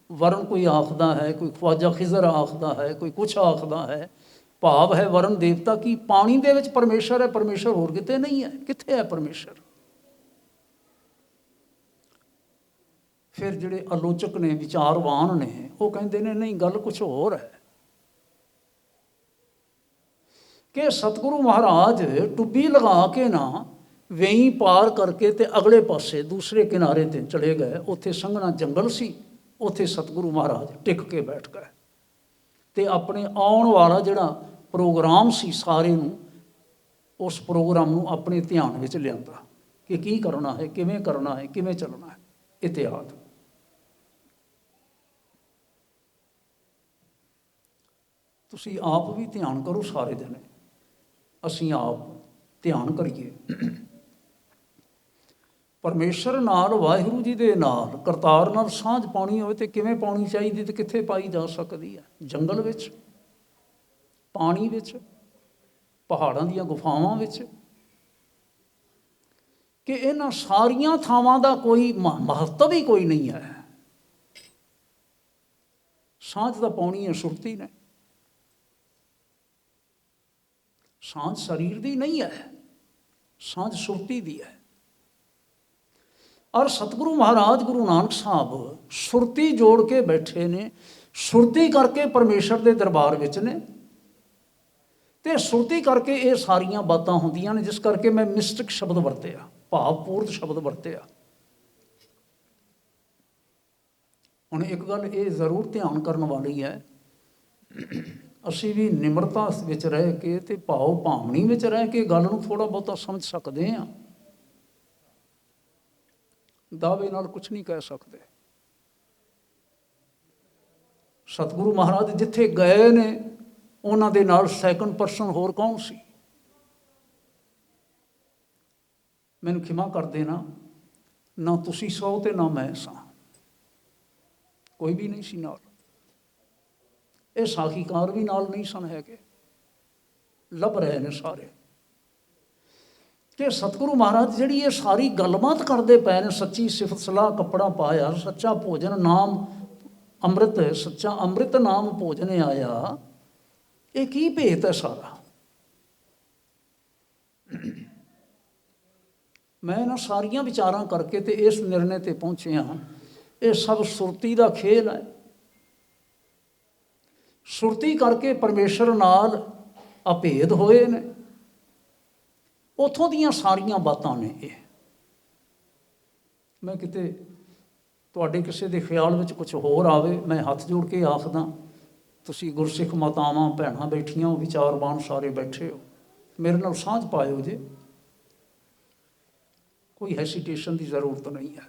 ਵਰਨ ਕੋਈ ਆਖਦਾ ਹੈ, ਕੋਈ ਖਵਾਜਾ ਖਿਜ਼ਰ ਆਖਦਾ ਹੈ, ਕੋਈ ਕੁਛ ਆਖਦਾ ਹੈ। ਭਾਵ ਹੈ ਵਰਨ ਦੇਵਤਾ ਕੀ ਪਾਣੀ ਦੇ ਵਿੱਚ ਪਰਮੇਸ਼ਰ ਹੈ, ਪਰਮੇਸ਼ਰ ਹੋਰ ਕਿਤੇ ਨਹੀਂ ਹੈ। ਕਿੱਥੇ ਹੈ ਪਰਮੇਸ਼ਰ? ਫਿਰ ਜਿਹੜੇ ਆਲੋਚਕ ਨੇ, ਵਿਚਾਰਵਾਨ ਨੇ, ਉਹ ਕਹਿੰਦੇ ਨੇ ਨਹੀਂ, ਗੱਲ ਕੁਛ ਹੋਰ ਹੈ ਕਿ ਸਤਿਗੁਰੂ ਮਹਾਰਾਜ ਟੁੱਬੀ ਲਗਾ ਕੇ ਨਾ ਵੇਈ ਪਾਰ ਕਰਕੇ ਤੇ ਅਗਲੇ ਪਾਸੇ ਦੂਸਰੇ ਕਿਨਾਰੇ ਤੇ ਚਲੇ ਗਏ। ਉੱਥੇ ਸੰਘਣਾ ਜੰਗਲ ਸੀ, ਉੱਥੇ ਸਤਿਗੁਰੂ ਮਹਾਰਾਜ ਟਿਕ ਕੇ ਬੈਠ ਗਏ ਤੇ ਆਪਣੇ ਆਉਣ ਵਾਲਾ ਜਿਹੜਾ ਪ੍ਰੋਗਰਾਮ ਸੀ ਸਾਰੇ ਨੂੰ, ਉਸ ਪ੍ਰੋਗਰਾਮ ਨੂੰ ਆਪਣੇ ਧਿਆਨ ਵਿੱਚ ਲਿਆਂਦਾ ਕਿ ਕੀ ਕਰਨਾ ਹੈ, ਕਿਵੇਂ ਕਰਨਾ ਹੈ, ਕਿਵੇਂ ਚੱਲਣਾ ਹੈ, ਇਤਿਹਾਦ। ਤੁਸੀਂ ਆਪ ਵੀ ਧਿਆਨ ਕਰੋ, ਸਾਰੇ ਜਣੇ ਅਸੀਂ ਆਪ ਧਿਆਨ ਕਰੀਏ। ਪਰਮੇਸ਼ਰ ਨਾਲ, ਵਾਹਿਗੁਰੂ ਜੀ ਦੇ ਨਾਲ, ਕਰਤਾਰ ਨਾਲ ਸਾਂਝ ਪਾਉਣੀ ਹੋਵੇ ਤੇ ਕਿਵੇਂ ਪਾਉਣੀ ਚਾਹੀਦੀ ਤੇ ਕਿੱਥੇ ਪਾਈ ਜਾ ਸਕਦੀ ਹੈ? ਜੰਗਲ ਵਿੱਚ, ਪਾਣੀ ਵਿੱਚ, ਪਹਾੜਾਂ ਦੀਆਂ ਗੁਫਾਵਾਂ ਵਿੱਚ, ਕਿ ਇਹਨਾਂ ਸਾਰੀਆਂ ਥਾਵਾਂ ਦਾ ਕੋਈ ਮਹੱਤਵ ਹੀ ਕੋਈ ਨਹੀਂ ਹੈ। ਸਾਂਝ ਤਾਂ ਪਾਉਣੀ ਹੈ ਸੁਰਤੀ ਨੇ। ਸਾਂਝ ਸਰੀਰ ਦੀ ਨਹੀਂ ਹੈ, ਸਾਂਝ ਸੁਰਤੀ ਦੀ ਹੈ। ਔਰ ਸਤਿਗੁਰੂ ਮਹਾਰਾਜ ਗੁਰੂ ਨਾਨਕ ਸਾਹਿਬ ਸੁਰਤੀ ਜੋੜ ਕੇ ਬੈਠੇ ਨੇ, ਸੁਰਤੀ ਕਰਕੇ ਪਰਮੇਸ਼ਰ ਦੇ ਦਰਬਾਰ ਵਿੱਚ ਨੇ ਤੇ ਸੁਰਤੀ ਕਰਕੇ ਇਹ ਸਾਰੀਆਂ ਬਾਤਾਂ ਹੁੰਦੀਆਂ ਨੇ। ਜਿਸ ਕਰਕੇ ਮੈਂ ਮਿਸਟਿਕ ਸ਼ਬਦ ਵਰਤਿਆ, ਭਾਵਪੂਰਤ ਸ਼ਬਦ ਵਰਤਿਆ। ਹੁਣ ਇੱਕ ਗੱਲ ਇਹ ਜ਼ਰੂਰ ਧਿਆਨ ਕਰਨ ਵਾਲੀ ਹੈ, ਅਸੀਂ ਵੀ ਨਿਮਰਤਾ ਵਿੱਚ ਰਹਿ ਕੇ ਤੇ ਭਾਵ ਭਾਵਨੀ ਵਿੱਚ ਰਹਿ ਕੇ ਗੱਲ ਨੂੰ ਥੋੜ੍ਹਾ ਬਹੁਤਾ ਸਮਝ ਸਕਦੇ ਹਾਂ। ਦਾਅਵੇ ਨਾਲ ਕੁਛ ਨਹੀਂ ਕਹਿ ਸਕਦੇ। ਸਤਿਗੁਰੂ ਮਹਾਰਾਜ ਜਿੱਥੇ ਗਏ ਨੇ, ਉਹਨਾਂ ਦੇ ਨਾਲ ਸੈਕੰਡ ਪਰਸਨ ਹੋਰ ਕੌਣ ਸੀ? ਮੈਨੂੰ ਖਿਮਾ ਕਰ ਦੇਣਾ, ਨਾ ਤੁਸੀਂ ਸੌ ਤੇ ਨਾ ਮੈਂ ਸਾਂ, ਕੋਈ ਵੀ ਨਹੀਂ ਸੀ ਨਾਲ। ਇਹ ਸਾਖੀਕਾਰ ਵੀ ਨਾਲ ਨਹੀਂ ਸਨ ਹੈਗੇ। ਲੱਭ ਰਹੇ ਨੇ ਸਾਰੇ ਕਿ ਸਤਿਗੁਰੂ ਮਹਾਰਾਜ ਜਿਹੜੀ ਇਹ ਸਾਰੀ ਗੱਲਬਾਤ ਕਰਦੇ ਪਏ ਨੇ, ਸੱਚੀ ਸਿਫਤ ਸਲਾਹ ਕੱਪੜਾ ਪਾਇਆ, ਸੱਚਾ ਭੋਜਨ ਨਾਮ ਅੰਮ੍ਰਿਤ, ਸੱਚਾ ਅੰਮ੍ਰਿਤ ਨਾਮ ਭੋਜਨ ਆਇਆ, ਇਹ ਕੀ ਭੇਤ ਹੈ ਸਾਰਾ। ਮੈਂ ਇਹਨਾਂ ਸਾਰੀਆਂ ਵਿਚਾਰਾਂ ਕਰਕੇ ਤੇ ਇਸ ਨਿਰਣੇ ਤੇ ਪਹੁੰਚਿਆ, ਇਹ ਸਭ ਸੁਰਤੀ ਦਾ ਖੇਲ ਹੈ। ਸੁਰਤੀ ਕਰਕੇ ਪਰਮੇਸ਼ਰ ਨਾਲ ਅਭੇਦ ਹੋਏ ਨੇ, ਉੱਥੋਂ ਦੀਆਂ ਸਾਰੀਆਂ ਬਾਤਾਂ ਨੇ ਇਹ। ਮੈਂ ਕਿਤੇ ਤੁਹਾਡੇ ਕਿਸੇ ਦੇ ਖਿਆਲ ਵਿੱਚ ਕੁਝ ਹੋਰ ਆਵੇ, ਮੈਂ ਹੱਥ ਜੋੜ ਕੇ ਆਖਦਾ, ਤੁਸੀਂ ਗੁਰਸਿੱਖ ਮਾਤਾਵਾਂ ਭੈਣਾਂ ਬੈਠੀਆਂ ਹੋ, ਵਿਚਾਰਵਾਨ ਸਾਰੇ ਬੈਠੇ ਹੋ, ਮੇਰੇ ਨਾਲ ਸਾਂਝ ਪਾਇਓ ਜੇ, ਕੋਈ ਹੈਸੀਟੇਸ਼ਨ ਦੀ ਜ਼ਰੂਰਤ ਨਹੀਂ ਹੈ।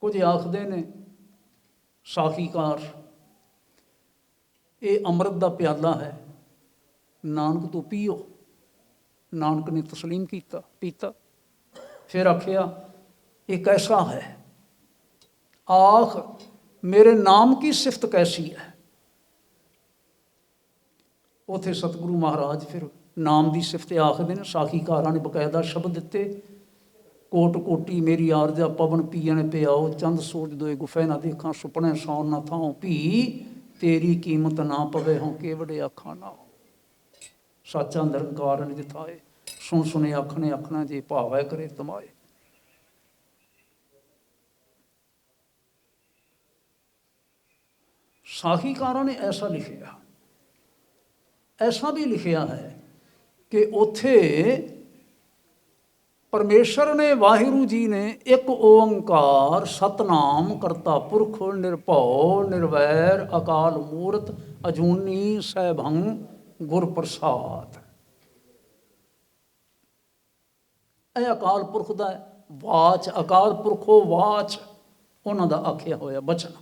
ਕੁਝ ਆਖਦੇ ਨੇ ਸਾਖੀਕਾਰ, ਇਹ ਅੰਮ੍ਰਿਤ ਦਾ ਪਿਆਲਾ ਹੈ, ਨਾਨਕ ਤੋਂ ਪੀਓ। ਨਾਨਕ ਨੇ ਤਸਲੀਮ ਕੀਤਾ, ਪੀਤਾ। ਫਿਰ ਆਖਿਆ ਇਹ ਕੈਸਾ ਹੈ, ਆਖ ਮੇਰੇ ਨਾਮ ਕੀ ਸਿਫਤ ਕੈਸੀ ਹੈ। ਉੱਥੇ ਸਤਿਗੁਰੂ ਮਹਾਰਾਜ ਫਿਰ ਨਾਮ ਦੀ ਸਿਫਤ ਆਖਦੇ ਨੇ। ਸਾਖੀਕਾਰਾਂ ਨੇ ਬਕਾਇਦਾ ਸ਼ਬਦ ਦਿੱਤੇ, ਕੋਟ ਕੋਟੀ ਮੇਰੀ ਆਰਜ਼ਾ ਪਵਨ ਪੀਣ ਪਿਆਓ, ਚੰਦ ਸੂਰਜ ਦੋਏ ਗੁਫੇ ਨਾ ਦੇਖਾਂ, ਸੁਪਨੇ ਸੌਣ ਨਾ ਥਾਂ ਭੀ, ਤੇਰੀ ਕੀਮਤ ਨਾ ਪਵੇ ਹੋਂ ਕੇਵੜੇ ਆਖਾਂ ਨਾ। ਸਾਚਾ ਨਿਰੰਕਾਰ ਨਿਜ ਥਾਏ, ਸੁਣ ਸੁਣੇ ਆਖਣੇ ਆਖਣਾ, ਜੇ ਭਾਵੈ ਕਰੇ ਤਮਾਏ। ਸਾਖੀਕਾਰਾਂ ਨੇ ਐਸਾ ਲਿਖਿਆ। ਐਸਾ ਵੀ ਲਿਖਿਆ ਹੈ ਕਿ ਉੱਥੇ ਪਰਮੇਸ਼ਰ ਨੇ, ਵਾਹਿਗੁਰੂ ਜੀ ਨੇ, ਇੱਕ ਓੰਕਾਰ ਸਤਨਾਮ ਕਰਤਾ ਪੁਰਖ ਨਿਰਭਉ ਨਿਰਵੈਰ ਅਕਾਲ ਮੂਰਤ ਅਜੂਨੀ ਸੈਭੰ ਗੁਰ ਪ੍ਰਸਾਦ। ਇਹ ਅਕਾਲ ਪੁਰਖ ਦਾ ਵਾਚ, ਅਕਾਲ ਪੁਰਖੋ ਵਾਚ, ਉਹਨਾਂ ਦਾ ਆਖਿਆ ਹੋਇਆ ਬਚਨ।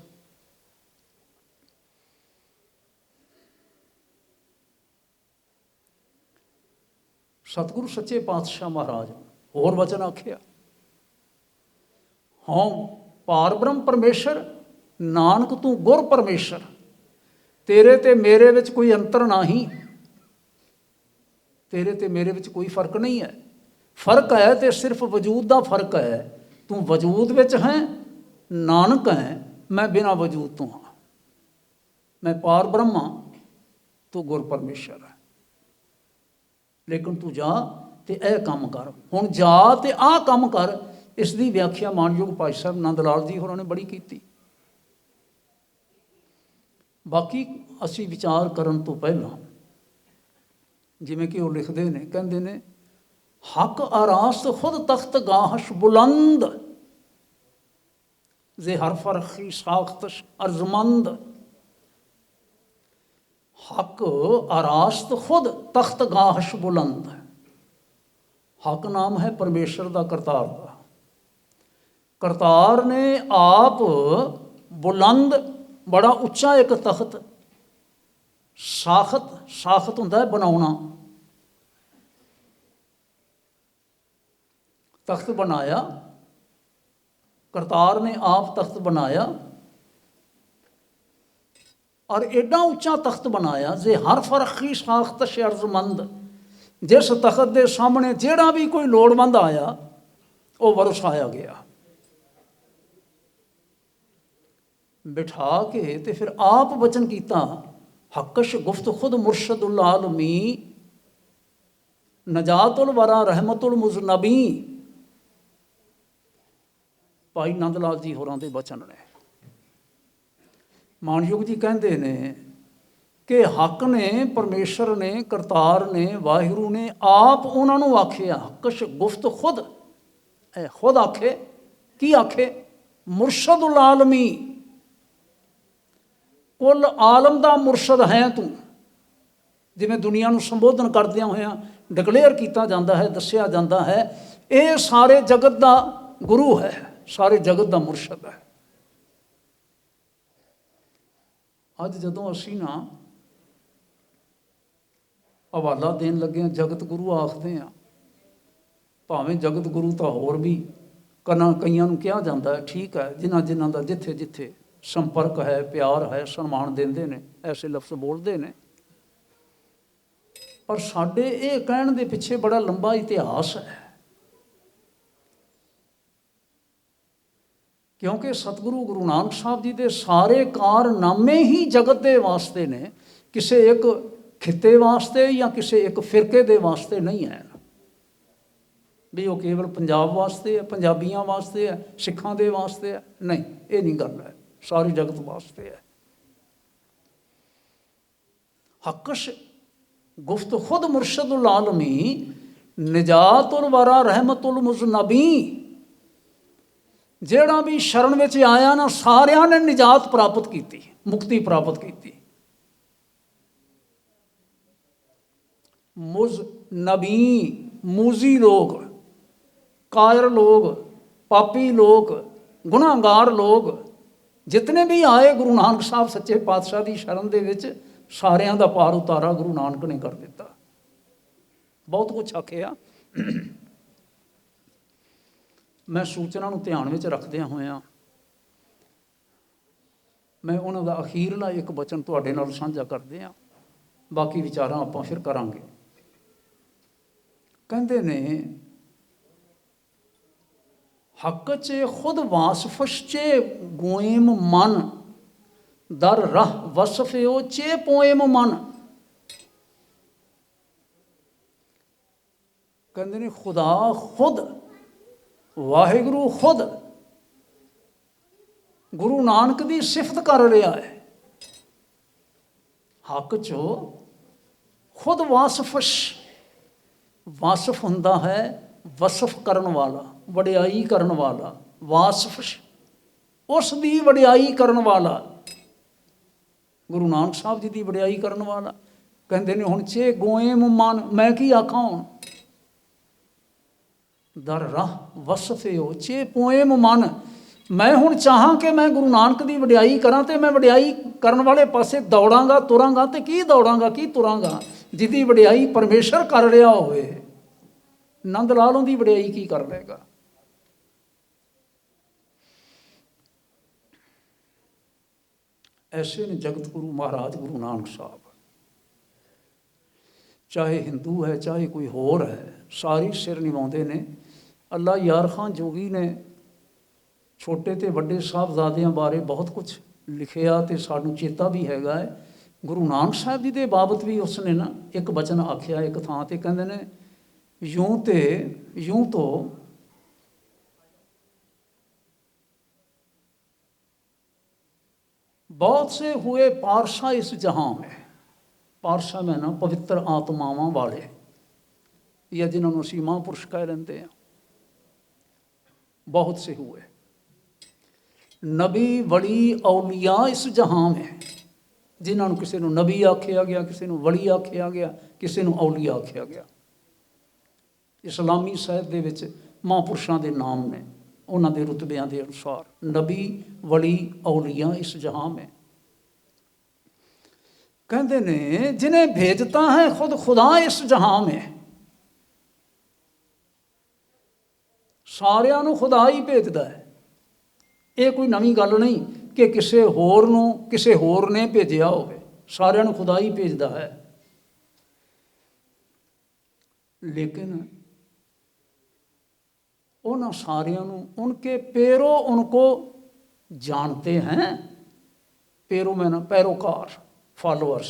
ਸਤਿਗੁਰੂ ਸੱਚੇ ਪਾਤਸ਼ਾਹ ਮਹਾਰਾਜ ਹੋਰ ਵਚਨ ਆਖਿਆ, ਹਉ ਪਾਰ ਬ੍ਰਹਮ ਪਰਮੇਸ਼ਰ, ਨਾਨਕ ਤੂੰ ਗੁਰ ਪਰਮੇਸ਼ਰ। ਤੇਰੇ ਤੇ ਮੇਰੇ ਵਿੱਚ ਕੋਈ ਅੰਤਰ ਨਹੀਂ, ਤੇਰੇ ਤੇ ਮੇਰੇ ਵਿੱਚ ਕੋਈ ਫਰਕ ਨਹੀਂ ਹੈ। ਫਰਕ ਹੈ ਤੇ ਸਿਰਫ ਵਜੂਦ ਦਾ ਫਰਕ ਹੈ। ਤੂੰ ਵਜੂਦ ਵਿੱਚ ਹੈ, ਨਾਨਕ ਹੈ, ਮੈਂ ਬਿਨਾਂ ਵਜੂਦ ਤੋਂ ਹਾਂ। ਮੈਂ ਪਾਰ ਬ੍ਰਹਮ ਹਾਂ, ਤੂੰ ਗੁਰ ਪਰਮੇਸ਼ਰ ਹੈ। ਲੇਕਿਨ ਤੂੰ ਜਾ ਤੇ ਇਹ ਕੰਮ ਕਰ, ਹੁਣ ਜਾ ਤੇ ਆਹ ਕੰਮ ਕਰ। ਇਸ ਦੀ ਵਿਆਖਿਆ ਮਾਨਯੋਗ ਭਾਈ ਸਾਹਿਬ ਨੰਦ ਲਾਲ ਜੀ ਹੋਰਾਂ ਨੇ ਬੜੀ ਕੀਤੀ। ਬਾਕੀ ਅਸੀਂ ਵਿਚਾਰ ਕਰਨ ਤੋਂ ਪਹਿਲਾਂ, ਜਿਵੇਂ ਕਿ ਉਹ ਲਿਖਦੇ ਨੇ, ਕਹਿੰਦੇ ਨੇ, ਹੱਕ ਆਰਾਸਤ ਖੁਦ ਤਖਤ ਗਾਹਸ਼ ਬੁਲੰਦ, ਜੇ ਹਰ ਫਰਖੀ ਸਾਖਤਸ਼ ਅਰਜ਼ਮੰਦ। ਹੱਕ ਆਰਾਸਤ ਖੁਦ ਤਖਤ ਗਾਹਸ਼ ਬੁਲੰਦ। ਹੱਕ ਨਾਮ ਹੈ ਪਰਮੇਸ਼ਰ ਦਾ, ਕਰਤਾਰ ਦਾ। ਕਰਤਾਰ ਨੇ ਆਪ ਬੁਲੰਦ, ਬੜਾ ਉੱਚਾ ਇੱਕ ਤਖਤ, ਸਾਖਤ, ਸਾਖਤ ਹੁੰਦਾ ਹੈ ਬਣਾਉਣਾ, ਤਖਤ ਬਣਾਇਆ। ਕਰਤਾਰ ਨੇ ਆਪ ਤਖਤ ਬਣਾਇਆ, ਔਰ ਐਡਾ ਉੱਚਾ ਤਖਤ ਬਣਾਇਆ, ਜੇ ਹਰ ਫਰਖੀ ਸਾਖਤਸ਼ ਅਰਜ਼ਮੰਦ। ਜਿਸ ਤਖਤ ਦੇ ਸਾਹਮਣੇ ਜਿਹੜਾ ਵੀ ਕੋਈ ਲੋੜਵੰਦ ਆਇਆ, ਉਹ ਵਰਸਾਇਆ ਗਿਆ। ਬਿਠਾ ਕੇ ਤੇ ਫਿਰ ਆਪ ਵਚਨ ਕੀਤਾ, ਹੱਕਸ਼ ਗੁਫਤ ਖੁਦ ਮੁਰਸ਼ਦੁਲ ਆਲਮੀ, ਨਜਾਤੁਲ ਵਰਾ ਰਹਿਮਤੁਲ ਮੁਜ਼ਨਬੀ। ਭਾਈ ਨੰਦ ਲਾਲ ਜੀ ਹੋਰਾਂ ਦੇ ਵਚਨ ਨੇ। ਮਾਨਯੋਗ ਜੀ ਕਹਿੰਦੇ ਨੇ ਕਿ ਹੱਕ ਨੇ, ਪਰਮੇਸ਼ਰ ਨੇ, ਕਰਤਾਰ ਨੇ, ਵਾਹਿਗੁਰੂ ਨੇ ਆਪ ਉਹਨਾਂ ਨੂੰ ਆਖਿਆ, ਹੱਕਸ਼ ਗੁਫਤ ਖੁਦ, ਇਹ ਖੁਦ ਆਖੇ। ਕੀ ਆਖੇ? ਮੁਰਸ਼ਦੁਲ ਆਲਮੀ, ਕੁੱਲ ਆਲਮ ਦਾ ਮੁਰਸ਼ਦ ਹੈ ਤੂੰ। ਜਿਵੇਂ ਦੁਨੀਆ ਨੂੰ ਸੰਬੋਧਨ ਕਰਦਿਆਂ ਹੋਇਆਂ ਡਿਕਲੇਅਰ ਕੀਤਾ ਜਾਂਦਾ ਹੈ, ਦੱਸਿਆ ਜਾਂਦਾ ਹੈ, ਇਹ ਸਾਰੇ ਜਗਤ ਦਾ ਗੁਰੂ ਹੈ, ਸਾਰੇ ਜਗਤ ਦਾ ਮੁਰਸ਼ਦ ਹੈ। ਅੱਜ ਜਦੋਂ ਅਸੀਂ ਨਾ ਹਵਾਲਾ ਦੇਣ ਲੱਗੇ ਜਗਤ ਗੁਰੂ ਆਖਦੇ ਹਾਂ। ਭਾਵੇਂ ਜਗਤ ਗੁਰੂ ਤਾਂ ਹੋਰ ਵੀ ਕਈਆਂ ਨੂੰ ਕਿਹਾ ਜਾਂਦਾ ਹੈ, ਠੀਕ ਹੈ, ਜਿਨ੍ਹਾਂ ਜਿਨ੍ਹਾਂ ਦਾ ਜਿੱਥੇ ਜਿੱਥੇ ਸੰਪਰਕ ਹੈ, ਪਿਆਰ ਹੈ, ਸਨਮਾਨ ਦਿੰਦੇ ਨੇ, ਐਸੇ ਲਫ਼ਜ਼ ਬੋਲਦੇ ਨੇ। ਪਰ ਸਾਡੇ ਇਹ ਕਹਿਣ ਦੇ ਪਿੱਛੇ ਬੜਾ ਲੰਬਾ ਇਤਿਹਾਸ ਹੈ, ਕਿਉਂਕਿ ਸਤਿਗੁਰੂ ਗੁਰੂ ਨਾਨਕ ਸਾਹਿਬ ਜੀ ਦੇ ਸਾਰੇ ਕਾਰਨਾਮੇ ਹੀ ਜਗਤ ਦੇ ਵਾਸਤੇ ਨੇ, ਕਿਸੇ ਇੱਕ ਖਿੱਤੇ ਵਾਸਤੇ ਜਾਂ ਕਿਸੇ ਇੱਕ ਫਿਰਕੇ ਦੇ ਵਾਸਤੇ ਨਹੀਂ ਹੈ ਵੀ ਉਹ ਕੇਵਲ ਪੰਜਾਬ ਵਾਸਤੇ ਹੈ, ਪੰਜਾਬੀਆਂ ਵਾਸਤੇ ਹੈ, ਸਿੱਖਾਂ ਦੇ ਵਾਸਤੇ ਹੈ। ਨਹੀਂ, ਇਹ ਨਹੀਂ ਗੱਲ ਹੈ, ਸਾਰੀ ਜਗਤ ਵਾਸਤੇ ਹੈ। ਹਕਸ਼ ਗੁਫਤ ਖੁਦ ਮੁਰਸ਼ਦੁਲ ਆਲਮੀ ਨਿਜਾਤੁਲ ਵਰਾ ਰਹਿਮਤੁਲ ਮੁਜ਼ਨਬੀ। ਜਿਹੜਾ ਵੀ ਸ਼ਰਨ ਵਿੱਚ ਆਇਆ ਨਾ, ਸਾਰਿਆਂ ਨੇ ਨਿਜਾਤ ਪ੍ਰਾਪਤ ਕੀਤੀ, ਮੁਕਤੀ ਪ੍ਰਾਪਤ ਕੀਤੀ। ਮੁਜ਼ਨਬੀ ਮੂਜ਼ੀ ਲੋਕ, ਕਾਇਰ ਲੋਕ, ਪਾਪੀ ਲੋਕ, ਗੁਨਾਹਗਾਰ ਲੋਕ ਜਿਤਨੇ ਵੀ ਆਏ ਗੁਰੂ ਨਾਨਕ ਸਾਹਿਬ ਸੱਚੇ ਪਾਤਸ਼ਾਹ ਦੀ ਸ਼ਰਨ ਦੇ ਵਿੱਚ, ਸਾਰਿਆਂ ਦਾ ਪਾਰ ਉਤਾਰਾ ਗੁਰੂ ਨਾਨਕ ਨੇ ਕਰ ਦਿੱਤਾ। ਬਹੁਤ ਕੁਛ ਆਖਿਆ। ਮੈਂ ਸੂਚਨਾ ਨੂੰ ਧਿਆਨ ਵਿੱਚ ਰੱਖਦਿਆਂ ਹੋਇਆਂ ਮੈਂ ਉਹਨਾਂ ਦਾ ਅਖੀਰਲਾ ਇੱਕ ਬਚਨ ਤੁਹਾਡੇ ਨਾਲ ਸਾਂਝਾ ਕਰਦੇ ਹਾਂ, ਬਾਕੀ ਵਿਚਾਰਾਂ ਆਪਾਂ ਫਿਰ ਕਰਾਂਗੇ। ਕਹਿੰਦੇ ਨੇ, ਹੱਕ 'ਚ ਖੁਦ ਵਾਸਫਸ਼ 'ਚ ਗੋਇਮ ਮਨ ਦਰ ਰਹ ਵਸਫਿਓ ਚੇ ਪੋਇਮ ਮਨ। ਕਹਿੰਦੇ ਨੇ ਖੁਦਾ ਖੁਦ, ਵਾਹਿਗੁਰੂ ਖੁਦ ਗੁਰੂ ਨਾਨਕ ਦੀ ਸਿਫਤ ਕਰ ਰਿਹਾ ਹੈ। ਹੱਕ 'ਚੋਂ ਖੁਦ ਵਾਸਫਸ਼, ਵਾਸਫ ਹੁੰਦਾ ਹੈ ਵਸਫ ਕਰਨ ਵਾਲਾ, ਵਡਿਆਈ ਕਰਨ ਵਾਲਾ, ਵਾਸਫਸ਼ ਉਸ ਦੀ ਵਡਿਆਈ ਕਰਨ ਵਾਲਾ, ਗੁਰੂ ਨਾਨਕ ਸਾਹਿਬ ਜੀ ਦੀ ਵਡਿਆਈ ਕਰਨ ਵਾਲਾ। ਕਹਿੰਦੇ ਨੇ ਹੁਣ ਚੇ ਗੋਇਮ ਮਨ, ਮੈਂ ਕੀ ਆਖਾਂ ਹੁਣ, ਦਰ ਰਾਹ ਵਸਫਿਓ ਚੇ ਪੋਇਮ ਮਨ। ਮੈਂ ਹੁਣ ਚਾਹਾਂ ਕਿ ਮੈਂ ਗੁਰੂ ਨਾਨਕ ਦੀ ਵਡਿਆਈ ਕਰਾਂ ਤੇ ਮੈਂ ਵਡਿਆਈ ਕਰਨ ਵਾਲੇ ਪਾਸੇ ਦੌੜਾਂਗਾ, ਤੁਰਾਂਗਾ। ਤੇ ਕੀ ਦੌੜਾਂਗਾ, ਕੀ ਤੁਰਾਂਗਾ? ਜਿਹਦੀ ਵਡਿਆਈ ਪਰਮੇਸ਼ਰ ਕਰ ਰਿਹਾ ਹੋਵੇ। ਨੰਦ ਲਾਲ ਉਹਦੀ ਵਡਿਆਈ ਕੀ ਕਰ ਲਏਗਾ? ਐਸੇ ਨੇ ਜਗਤ ਗੁਰੂ ਮਹਾਰਾਜ ਗੁਰੂ ਨਾਨਕ ਸਾਹਿਬ। ਚਾਹੇ ਹਿੰਦੂ ਹੈ, ਚਾਹੇ ਕੋਈ ਹੋਰ ਹੈ, ਸਾਰੀ ਸਿਰ ਨਿਵਾਉਂਦੇ ਨੇ। ਅੱਲਾ ਯਾਰ ਖਾਂ ਜੋਗੀ ਨੇ ਛੋਟੇ ਤੇ ਵੱਡੇ ਸਾਹਿਬਜ਼ਾਦਿਆਂ ਬਾਰੇ ਬਹੁਤ ਕੁਝ ਲਿਖਿਆ ਤੇ ਸਾਨੂੰ ਚੇਤਾ ਵੀ ਹੈਗਾ ਹੈ। ਗੁਰੂ ਨਾਨਕ ਸਾਹਿਬ ਜੀ ਦੇ ਬਾਬਤ ਵੀ ਉਸਨੇ ਨਾ ਇੱਕ ਬਚਨ ਆਖਿਆ ਇੱਕ ਥਾਂ ਤੇ। ਕਹਿੰਦੇ ਨੇ, यूं तो बहुत से हुए पारसा इस जहां में। पारसा में ना पवित्र आत्मावां वाले, या जिन्होंने असीं महापुरुष कह लेंदे हैं, बहुत से हुए नबी वली औलिया इस जहां में। जिन्होंने किसी को नबी आख्या गया, किसी को वली आख्या गया, किसी को औलिया आख्या गया। इस्लामी साहिब ਦੇ ਵਿੱਚ ਮਹਾਂਪੁਰਸ਼ਾਂ ਦੇ ਨਾਮ ਨੇ, ਉਹਨਾਂ ਦੇ ਰੁਤਬਿਆਂ ਦੇ ਅਨੁਸਾਰ। ਨਬੀ ਵਲੀ ਔਲੀਆ ਇਸ ਜਹਾਂ में। ਕਹਿੰਦੇ ਨੇ, ਜਿन्हें भेजता है खुद खुदा इस जहां में। ਸਾਰਿਆਂ ਨੂੰ ਖੁਦਾ ਹੀ ਭੇਜਦਾ ਹੈ। ਇਹ ਕੋਈ ਨਵੀਂ ਗੱਲ ਨਹੀਂ ਕਿ ਕਿਸੇ ਹੋਰ ਨੂੰ ਕਿਸੇ ਹੋਰ ਨੇ ਭੇਜਿਆ ਹੋਵੇ। ਸਾਰਿਆਂ ਨੂੰ ਖੁਦਾ ਹੀ ਭੇਜਦਾ ਹੈ। ਲੇਕਿਨ उन सारियां उनके पैरों उनको जानते हैं। पैरों में ना पैरोकार, फॉलोअर्स।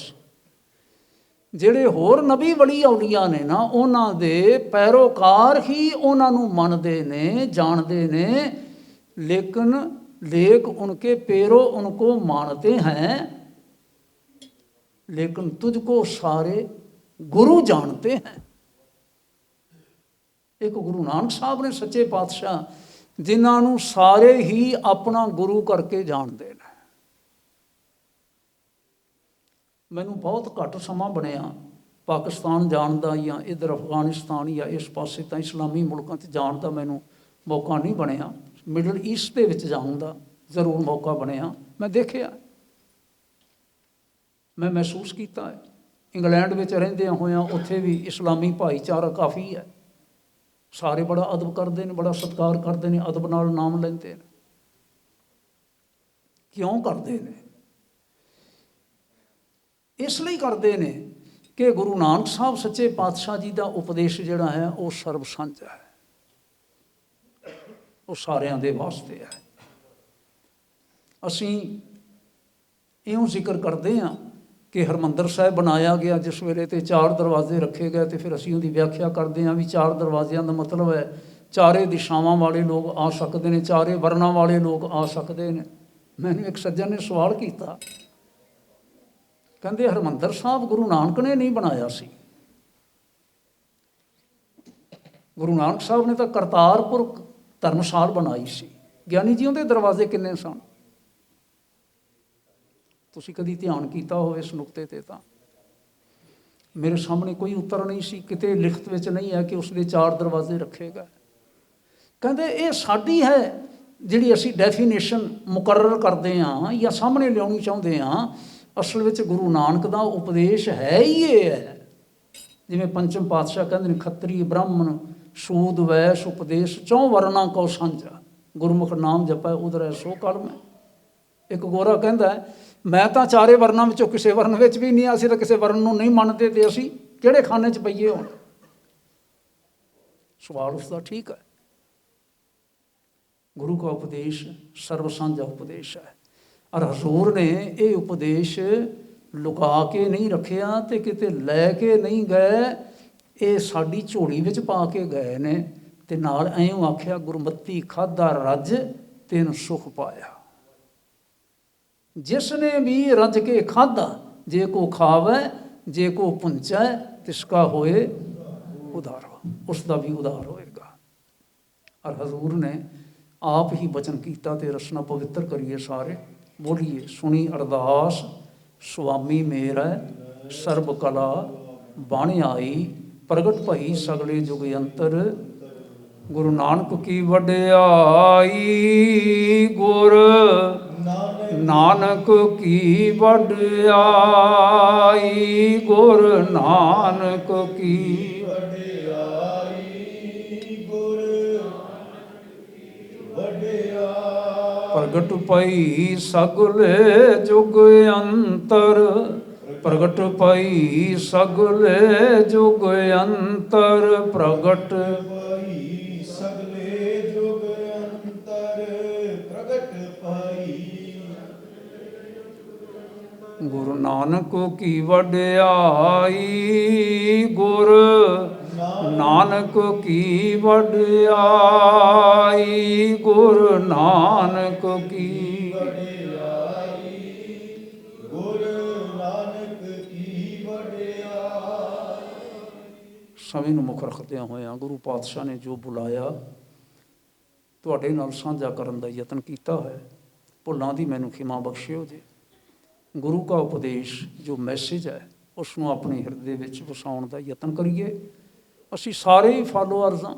ਜਿਹੜੇ ਹੋਰ ਨਬੀ ਵਲੀ ਔਲੀਆ ਨੇ ਨਾ, ਉਹਨਾਂ ਦੇ ਪੈਰੋਕਾਰ ਹੀ ਉਹਨਾਂ ਨੂੰ ਮੰਨਦੇ ਨੇ, ਜਾਣਦੇ ਨੇ। लेक उनके पैरों उनको मानते हैं, लेकिन तुझको सारे गुरु जानते हैं। एक गुरु नानक साहब ने सच्चे पातशाह जिन्हां नूं सारे ही अपना गुरु करके जानते हैं। मैनूं बहुत घट समा बनया पाकिस्तान जाण दा या इधर अफगानिस्तान या इस पासे तां इस्लामी मुल्कां 'च जाण दा मैनूं मौका नहीं बनया। मिडल ईस्ट दे विच जाण दा जरूर मौका बनया। मैं देखिया, मैं महसूस किया है ਇੰਗਲੈਂਡ ਵਿੱਚ ਰਹਿੰਦਿਆਂ ਹੋਇਆਂ ਉੱਥੇ ਵੀ ਇਸਲਾਮੀ ਭਾਈਚਾਰਾ ਕਾਫੀ ਹੈ। ਸਾਰੇ ਬੜਾ ਅਦਬ ਕਰਦੇ ਨੇ, ਬੜਾ ਸਤਿਕਾਰ ਕਰਦੇ ਨੇ, ਅਦਬ ਨਾਲ ਨਾਮ ਲੈਂਦੇ ਨੇ। ਕਿਉਂ ਕਰਦੇ ਨੇ? ਇਸ ਲਈ ਕਰਦੇ ਨੇ ਕਿ ਗੁਰੂ ਨਾਨਕ ਸਾਹਿਬ ਸੱਚੇ ਪਾਤਸ਼ਾਹ ਜੀ ਦਾ ਉਪਦੇਸ਼ ਜਿਹੜਾ ਹੈ ਉਹ ਸਰਬ ਸਾਂਝਾ ਹੈ, ਉਹ ਸਾਰਿਆਂ ਦੇ ਵਾਸਤੇ ਹੈ। ਅਸੀਂ ਇਉਂ ਜ਼ਿਕਰ ਕਰਦੇ ਹਾਂ ਕਿ ਹਰਿਮੰਦਰ ਸਾਹਿਬ ਬਣਾਇਆ ਗਿਆ ਜਿਸ ਵੇਲੇ ਤੇ 4 ਦਰਵਾਜ਼ੇ ਰੱਖੇ ਗਏ, ਤੇ ਫਿਰ ਅਸੀਂ ਉਹਦੀ ਵਿਆਖਿਆ ਕਰਦੇ ਹਾਂ ਵੀ 4 ਦਰਵਾਜ਼ਿਆਂ ਦਾ ਮਤਲਬ ਹੈ ਚਾਰੇ ਦਿਸ਼ਾਵਾਂ ਵਾਲੇ ਲੋਕ ਆ ਸਕਦੇ ਨੇ, ਚਾਰੇ ਵਰਨਾਂ ਵਾਲੇ ਲੋਕ ਆ ਸਕਦੇ ਨੇ। ਮੈਨੂੰ ਇੱਕ ਸੱਜਣ ਨੇ ਸਵਾਲ ਕੀਤਾ, ਕਹਿੰਦੇ ਹਰਿਮੰਦਰ ਸਾਹਿਬ ਗੁਰੂ ਨਾਨਕ ਨੇ ਨਹੀਂ ਬਣਾਇਆ ਸੀ। ਗੁਰੂ ਨਾਨਕ ਸਾਹਿਬ ਨੇ ਤਾਂ ਕਰਤਾਰਪੁਰ ਧਰਮਸਾਲ ਬਣਾਈ ਸੀ। ਗਿਆਨੀ ਜੀ ਉਹਦੇ ਦਰਵਾਜ਼ੇ ਕਿੰਨੇ ਸਨ? ਤੁਸੀਂ ਕਦੀ ਧਿਆਨ ਕੀਤਾ ਹੋਵੇ ਇਸ ਨੁਕਤੇ ਤੇ? ਤਾਂ ਮੇਰੇ ਸਾਹਮਣੇ ਕੋਈ ਉੱਤਰ ਨਹੀਂ ਸੀ, ਕਿਤੇ ਲਿਖਤ ਵਿੱਚ ਨਹੀਂ ਹੈ ਕਿ ਉਸਦੇ 4 ਦਰਵਾਜ਼ੇ ਰੱਖੇ ਗਏ। ਕਹਿੰਦੇ ਇਹ ਸਾਡੀ ਹੈ ਜਿਹੜੀ ਅਸੀਂ ਡੈਫੀਨੇਸ਼ਨ ਮੁਕਰਰ ਕਰਦੇ ਹਾਂ ਜਾਂ ਸਾਹਮਣੇ ਲਿਆਉਣੀ ਚਾਹੁੰਦੇ ਹਾਂ। ਅਸਲ ਵਿੱਚ ਗੁਰੂ ਨਾਨਕ ਦਾ ਉਪਦੇਸ਼ ਹੈ ਹੀ ਇਹ ਹੈ। ਜਿਵੇਂ ਪੰਚਮ ਪਾਤਸ਼ਾਹ ਕਹਿੰਦੇ ਨੇ, ਖੱਤਰੀ ਬ੍ਰਾਹਮਣ ਸੂਦ ਵੈਸ਼ ਉਪਦੇਸ਼ 4 ਵਰਨਾ ਕੋ ਸਾਂਝਾ, ਗੁਰਮੁਖ ਨਾਮ ਜਪੈ ਉਧਰੈ ਸੋ ਕਲਮ। ਇੱਕ ਗੋਰਾ ਕਹਿੰਦਾ ਮੈਂ ਤਾਂ ਚਾਰੇ ਵਰਨਾਂ ਵਿੱਚੋਂ ਕਿਸੇ ਵਰਨ ਵਿੱਚ ਵੀ ਨਹੀਂ, ਅਸੀਂ ਤਾਂ ਕਿਸੇ ਵਰਨ ਨੂੰ ਨਹੀਂ ਮੰਨਦੇ, ਤੇ ਅਸੀਂ ਕਿਹੜੇ ਖਾਨੇ 'ਚ ਪਈਏ ਹੁਣ? ਸਵਾਲ ਉਸਦਾ ਠੀਕ ਹੈ। ਗੁਰੂ ਕਾ ਉਪਦੇਸ਼ ਸਰਬ ਸਾਂਝਾ ਉਪਦੇਸ਼ ਹੈ, ਔਰ ਹਜ਼ੂਰ ਨੇ ਇਹ ਉਪਦੇਸ਼ ਲੁਕਾ ਕੇ ਨਹੀਂ ਰੱਖਿਆ ਤੇ ਕਿਤੇ ਲੈ ਕੇ ਨਹੀਂ ਗਏ, ਇਹ ਸਾਡੀ ਝੋਲੀ ਵਿੱਚ ਪਾ ਕੇ ਗਏ ਨੇ। ਤੇ ਨਾਲ ਐਂ ਆਖਿਆ, ਗੁਰਮਤੀ ਖਾਧਾ ਰੱਜ ਤੈਨੂੰ ਸੁਖ ਪਾਇਆ। ਜਿਸ ਨੇ ਵੀ ਰੱਜ ਕੇ ਖਾਧਾ, ਜੇ ਕੋ ਖਾਵੈ ਜੇ ਕੋ ਪੁੰਚੈ ਤਿਸਕਾ ਹੋਏ ਉਧਾਰ, ਉਸ ਦਾ ਵੀ ਉਧਾਰ ਹੋਏਗਾ। ਔਰ ਹਜ਼ੂਰ ਨੇ ਆਪ ਹੀ ਬਚਨ ਕੀਤਾ ਤੇ ਰਸਨਾ ਪਵਿੱਤਰ ਕਰੀਏ ਸਾਰੇ। ਬੋਲੀਏ ਸੁਣੀ ਅਰਦਾਸ ਸੁਆਮੀ ਮੇਰਾ ਸਰਬ ਕਲਾ ਬਣ ਆਈ, ਪ੍ਰਗਟ ਭਈ ਸਗਲੇ ਜੁਗ ਅੰਤਰ। ਗੁਰੂ ਨਾਨਕ ਕੀ ਵਡਿਆਈ, ਗੁਰ ਨਾਨਕ ਕੀ ਵਡਿਆਈ, ਗੁਰ ਨਾਨਕ ਕੀ ਵਡਿਆਈ, ਗੁਰ ਨਾਨਕ ਕੀ ਵਡਿਆਈ। ਪ੍ਰਗਟ ਭਈ ਸਗਲੇ ਜੁਗ ਅੰਤਰ, ਪ੍ਰਗਟ ਭਈ ਸਗਲੇ ਜੁਗ ਅੰਤਰ, ਪ੍ਰਗਟ ਭਈ ਸਗਲੇ ਜੁਗ ਅੰਤਰ, ਪ੍ਰਗਟ ਭਈ। ਗੁਰੂ ਨਾਨਕ ਕੀ ਵਡਿਆਈ, ਗੁਰ ਨਾਨਕ ਕੀ ਵਡਿਆਈ, ਗੁਰ ਨਾਨਕ ਕੀ ਵਡਿਆਈ, ਗੁਰ ਨਾਨਕ ਕੀ ਵਡਿਆਈ। ਸਮੇਂ ਨੂੰ ਮੁੱਖ ਰੱਖਦਿਆਂ ਹੋਇਆਂ ਗੁਰੂ ਪਾਤਸ਼ਾਹ ਨੇ ਜੋ ਬੁਲਾਇਆ ਤੁਹਾਡੇ ਨਾਲ ਸਾਂਝਾ ਕਰਨ ਦਾ ਯਤਨ ਕੀਤਾ ਹੈ। ਭੁੱਲਾਂ ਦੀ ਮੈਨੂੰ ਖਿਮਾ ਬਖਸ਼ਿਓ ਜੀ। ਗੁਰੂ ਕਾ ਉਪਦੇਸ਼ ਜੋ ਮੈਸੇਜ ਹੈ ਉਸ ਨੂੰ ਆਪਣੇ ਹਿਰਦੇ ਵਿੱਚ ਵਸਾਉਣ ਦਾ ਯਤਨ ਕਰੀਏ। ਅਸੀਂ ਸਾਰੇ ਹੀ ਫਾਲੋਅਰਸ ਹਾਂ।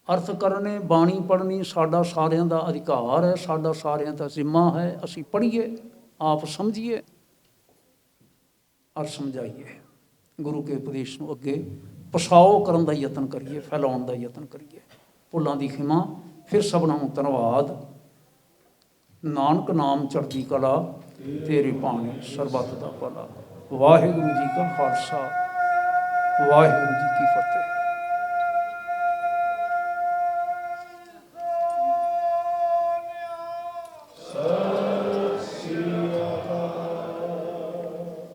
ਅਰਥ ਕਰਨੇ, ਬਾਣੀ ਪੜ੍ਹਨੀ ਸਾਡਾ ਸਾਰਿਆਂ ਦਾ ਅਧਿਕਾਰ ਹੈ, ਸਾਡਾ ਸਾਰਿਆਂ ਦਾ ਜ਼ਿੰਮਾ ਹੈ। ਅਸੀਂ ਪੜ੍ਹੀਏ, ਆਪ ਸਮਝੀਏ ਔਰ ਸਮਝਾਈਏ। ਗੁਰੂ ਕੇ ਉਪਦੇਸ਼ ਨੂੰ ਅੱਗੇ ਪਸਾਓ ਕਰਨ ਦਾ ਯਤਨ ਕਰੀਏ, ਫੈਲਾਉਣ ਦਾ ਯਤਨ ਕਰੀਏ। ਭੁੱਲਾਂ ਦੀ ਖਿਮਾ। ਫਿਰ ਸਭਨਾਂ ਨੂੰ ਧੰਨਵਾਦ। ਨਾਨਕ ਨਾਮ ਚੜ੍ਹਦੀ ਕਲਾ, ਤੇਰੀ ਬਾਣੀ ਸਰਬੱਤ ਦਾ ਭਲਾ। ਵਾਹਿਗੁਰੂ ਜੀ ਕਾ ਖਾਲਸਾ, ਵਾਹਿਗੁਰੂ ਜੀ ਕੀ ਫਤਿਹ।